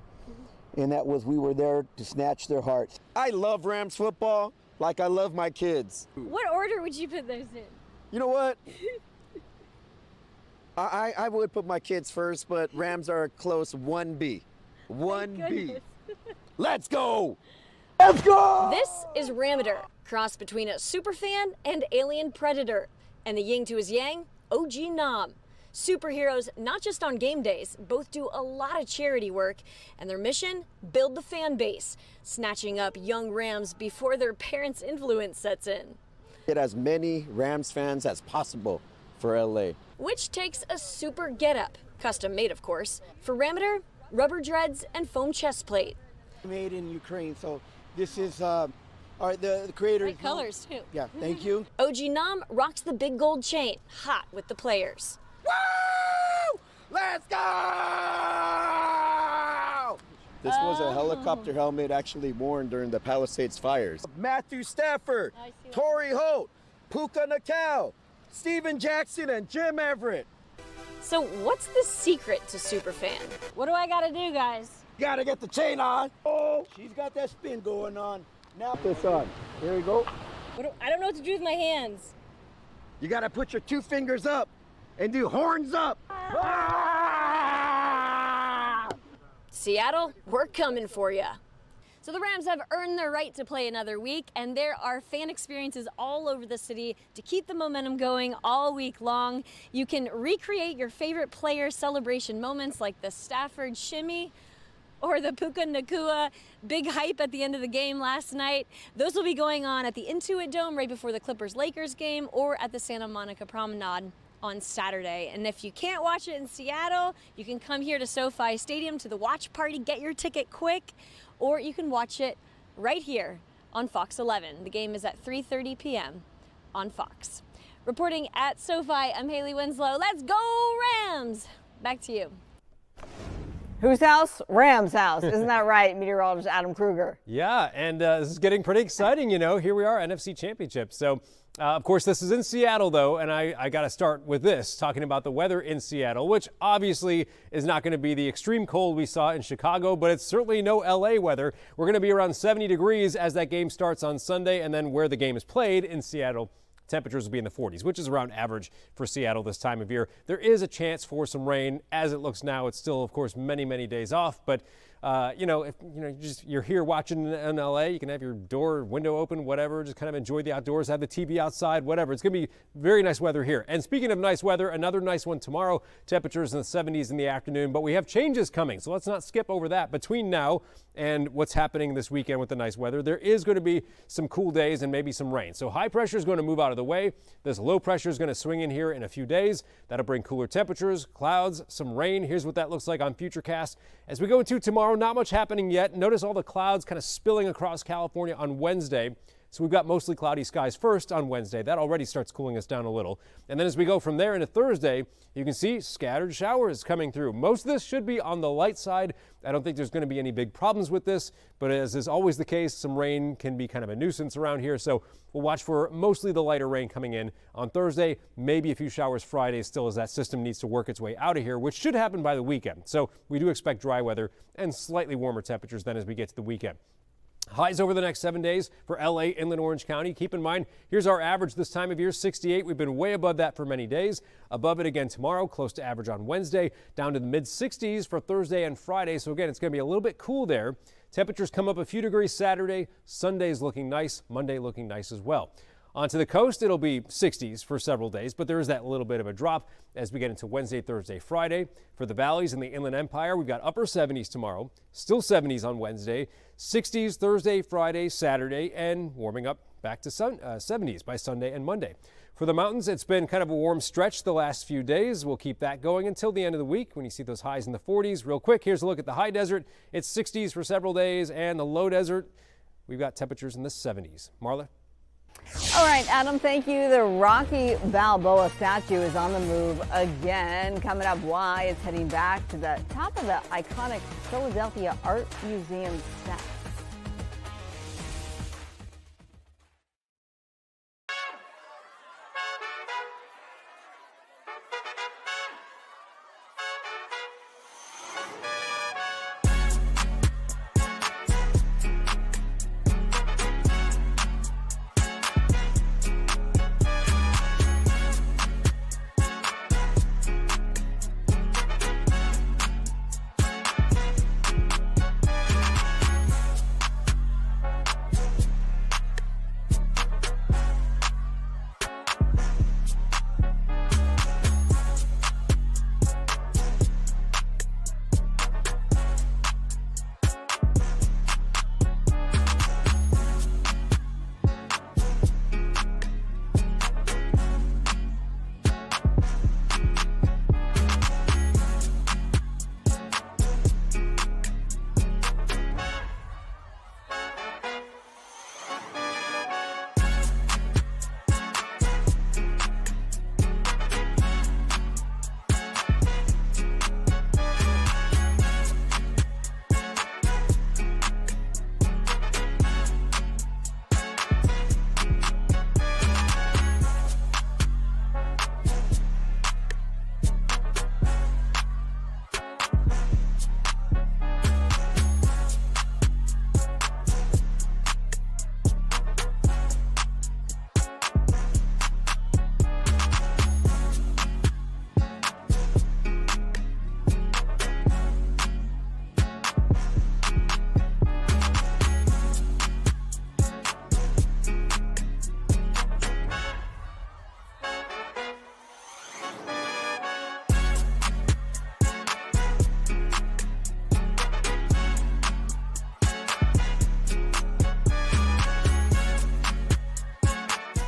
and that was we were there to snatch their hearts. I love Rams football like I love my kids. What order would you put those in? You know what? I would put my kids first, but Rams are a close 1B. 1B. Let's go! Let's go! This is Ramader, cross between a superfan and alien predator. And the yin to his yang, OG Nam. Superheroes, not just on game days, both do a lot of charity work. And their mission, build the fan base, snatching up young Rams before their parents' influence sets in. Get as many Rams fans as possible for LA. Which takes a super getup, custom made of course, for Ramader, rubber dreads, and foam chest plate. Made in Ukraine, so this is the creators. Great colors too. Yeah, thank you. OG Nam rocks the big gold chain, hot with the players. Woo! Let's go! This was a helicopter helmet actually worn during the Palisades fires. Matthew Stafford, Torrey Holt, Puka Nakau, Steven Jackson, and Jim Everett. So what's the secret to superfan? What do I gotta do, guys? You gotta get the chain on. Oh, she's got that spin going on. Now put this on. Here we go. I don't know what to do with my hands. You gotta put your 2 fingers up and do horns up. Seattle, we're coming for you. So the Rams have earned their right to play another week, and there are fan experiences all over the city to keep the momentum going all week long. You can recreate your favorite player celebration moments like the Stafford shimmy or the Puka Nakua big hype at the end of the game last night. Those will be going on at the Intuit Dome right before the Clippers-Lakers game or at the Santa Monica Promenade on Saturday. And if you can't watch it in Seattle, you can come here to SoFi Stadium to the watch party, get your ticket quick, or you can watch it right here on Fox 11. The game is at 3:30 p.m. on Fox. Reporting at SoFi, I'm Haley Winslow. Let's go Rams! Back to you. Whose house? Rams' house. Isn't that right, meteorologist Adam Kruger? Yeah, and this is getting pretty exciting, Here we are, NFC Championship. So, of course, this is in Seattle, though, and I got to start with this, talking about the weather in Seattle, which obviously is not going to be the extreme cold we saw in Chicago, but it's certainly no LA weather. We're going to be around 70 degrees as that game starts on Sunday, and then where the game is played in Seattle, temperatures will be in the 40s, which is around average for Seattle this time of year. There is a chance for some rain. As it looks now, it's still, of course, many, many days off, but if you're here watching in LA, you can have your door, window open, whatever, just kind of enjoy the outdoors, have the TV outside, whatever. It's going to be very nice weather here. And speaking of nice weather, another nice one tomorrow, temperatures in the 70s in the afternoon, but we have changes coming. So let's not skip over that. Between now and what's happening this weekend with the nice weather, there is going to be some cool days and maybe some rain. So high pressure is going to move out of the way. This low pressure is going to swing in here in a few days. That'll bring cooler temperatures, clouds, some rain. Here's what that looks like on Futurecast. As we go into tomorrow tomorrow, not much happening yet. Notice all the clouds kind of spilling across California on Wednesday. So we've got mostly cloudy skies first on Wednesday. That already starts cooling us down a little. And then as we go from there into Thursday, you can see scattered showers coming through. Most of this should be on the light side. I don't think there's going to be any big problems with this, but as is always the case, some rain can be kind of a nuisance around here. So we'll watch for mostly the lighter rain coming in on Thursday, maybe a few showers Friday still as that system needs to work its way out of here, which should happen by the weekend. So we do expect dry weather and slightly warmer temperatures then as we get to the weekend. Highs over the next 7 days for LA, Inland Orange County. Keep in mind, here's our average this time of year, 68. We've been way above that for many days. Above it again tomorrow, close to average on Wednesday, down to the mid 60s for Thursday and Friday. So again, it's going to be a little bit cool there. Temperatures come up a few degrees Saturday. Sunday's looking nice. Monday looking nice as well. Onto the coast, it'll be 60s for several days, but there is that little bit of a drop as we get into Wednesday, Thursday, Friday. For the valleys and the Inland Empire, we've got upper 70s tomorrow, still 70s on Wednesday, 60s Thursday, Friday, Saturday, and warming up back to 70s by Sunday and Monday. For the mountains, it's been kind of a warm stretch the last few days. We'll keep that going until the end of the week when you see those highs in the 40s. Real quick, here's a look at the high desert. It's 60s for several days, and the low desert, we've got temperatures in the 70s. Marla? All right, Adam, thank you. The Rocky Balboa statue is on the move again. Coming up, why it's heading back to the top of the iconic Philadelphia Art Museum steps.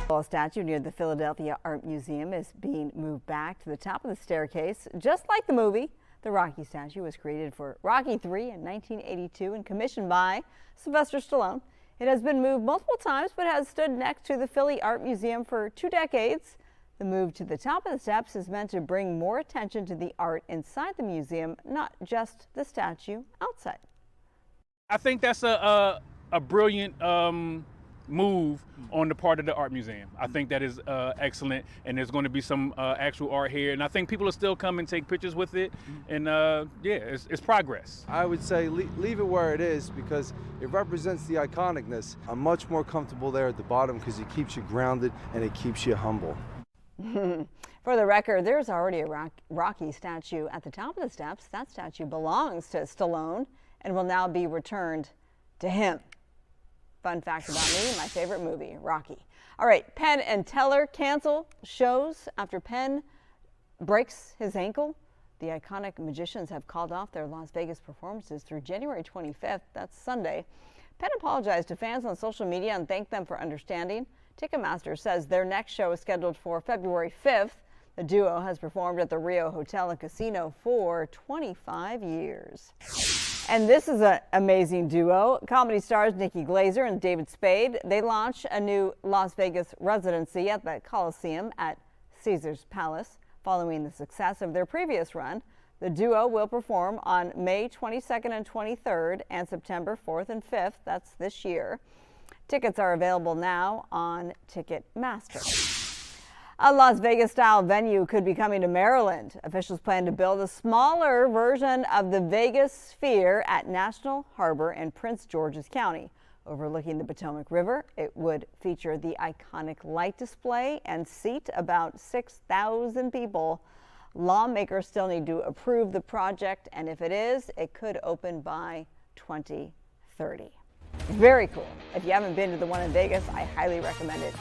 A statue near the Philadelphia Art Museum is being moved back to the top of the staircase. Just like the movie, the Rocky statue was created for Rocky III in 1982 and commissioned by Sylvester Stallone. It has been moved multiple times but has stood next to the Philly Art Museum for 2 decades. The move to the top of the steps is meant to bring more attention to the art inside the museum, not just the statue outside. I think that's a brilliant move on the part of the art museum. I think that is excellent, and there's going to be some actual art here, and I think people will still come and take pictures with it, and yeah, it's progress. I would say leave it where it is because it represents the iconicness. I'm much more comfortable there at the bottom because it keeps you grounded and it keeps you humble. For the record, there's already a Rocky statue at the top of the steps. That statue belongs to Stallone and will now be returned to him. Fun fact about me, my favorite movie, Rocky. All right, Penn and Teller cancel shows after Penn breaks his ankle. The iconic magicians have called off their Las Vegas performances through January 25th. That's Sunday. Penn apologized to fans on social media and thanked them for understanding. Ticketmaster says their next show is scheduled for February 5th. The duo has performed at the Rio Hotel and Casino for 25 years. And this is an amazing duo. Comedy stars Nikki Glazer and David Spade. They launch a new Las Vegas residency at the Coliseum at Caesar's Palace. Following the success of their previous run, the duo will perform on May 22nd and 23rd and September 4th and 5th. That's this year. Tickets are available now on Ticketmaster. A Las Vegas-style venue could be coming to Maryland. Officials plan to build a smaller version of the Vegas Sphere at National Harbor in Prince George's County. Overlooking the Potomac River, it would feature the iconic light display and seat about 6,000 people. Lawmakers still need to approve the project, and if it is, it could open by 2030. Very cool. If you haven't been to the one in Vegas, I highly recommend it.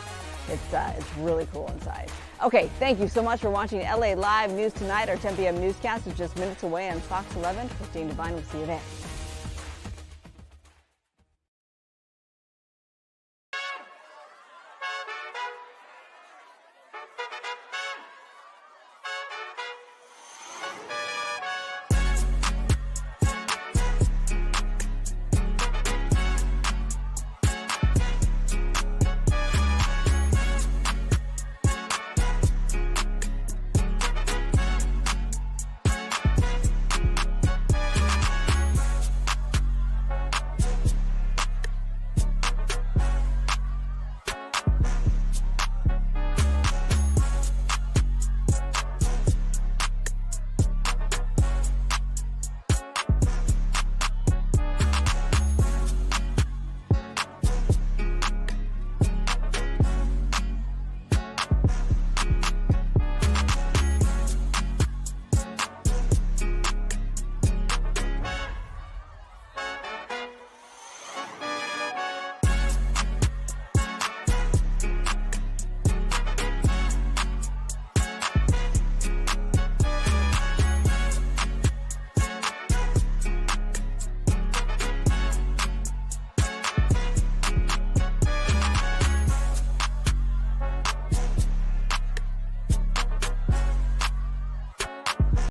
It's really cool inside. Okay, thank you so much for watching LA Live News Tonight. Our 10 p.m. newscast is just minutes away on Fox 11. Christine Devine will see you there.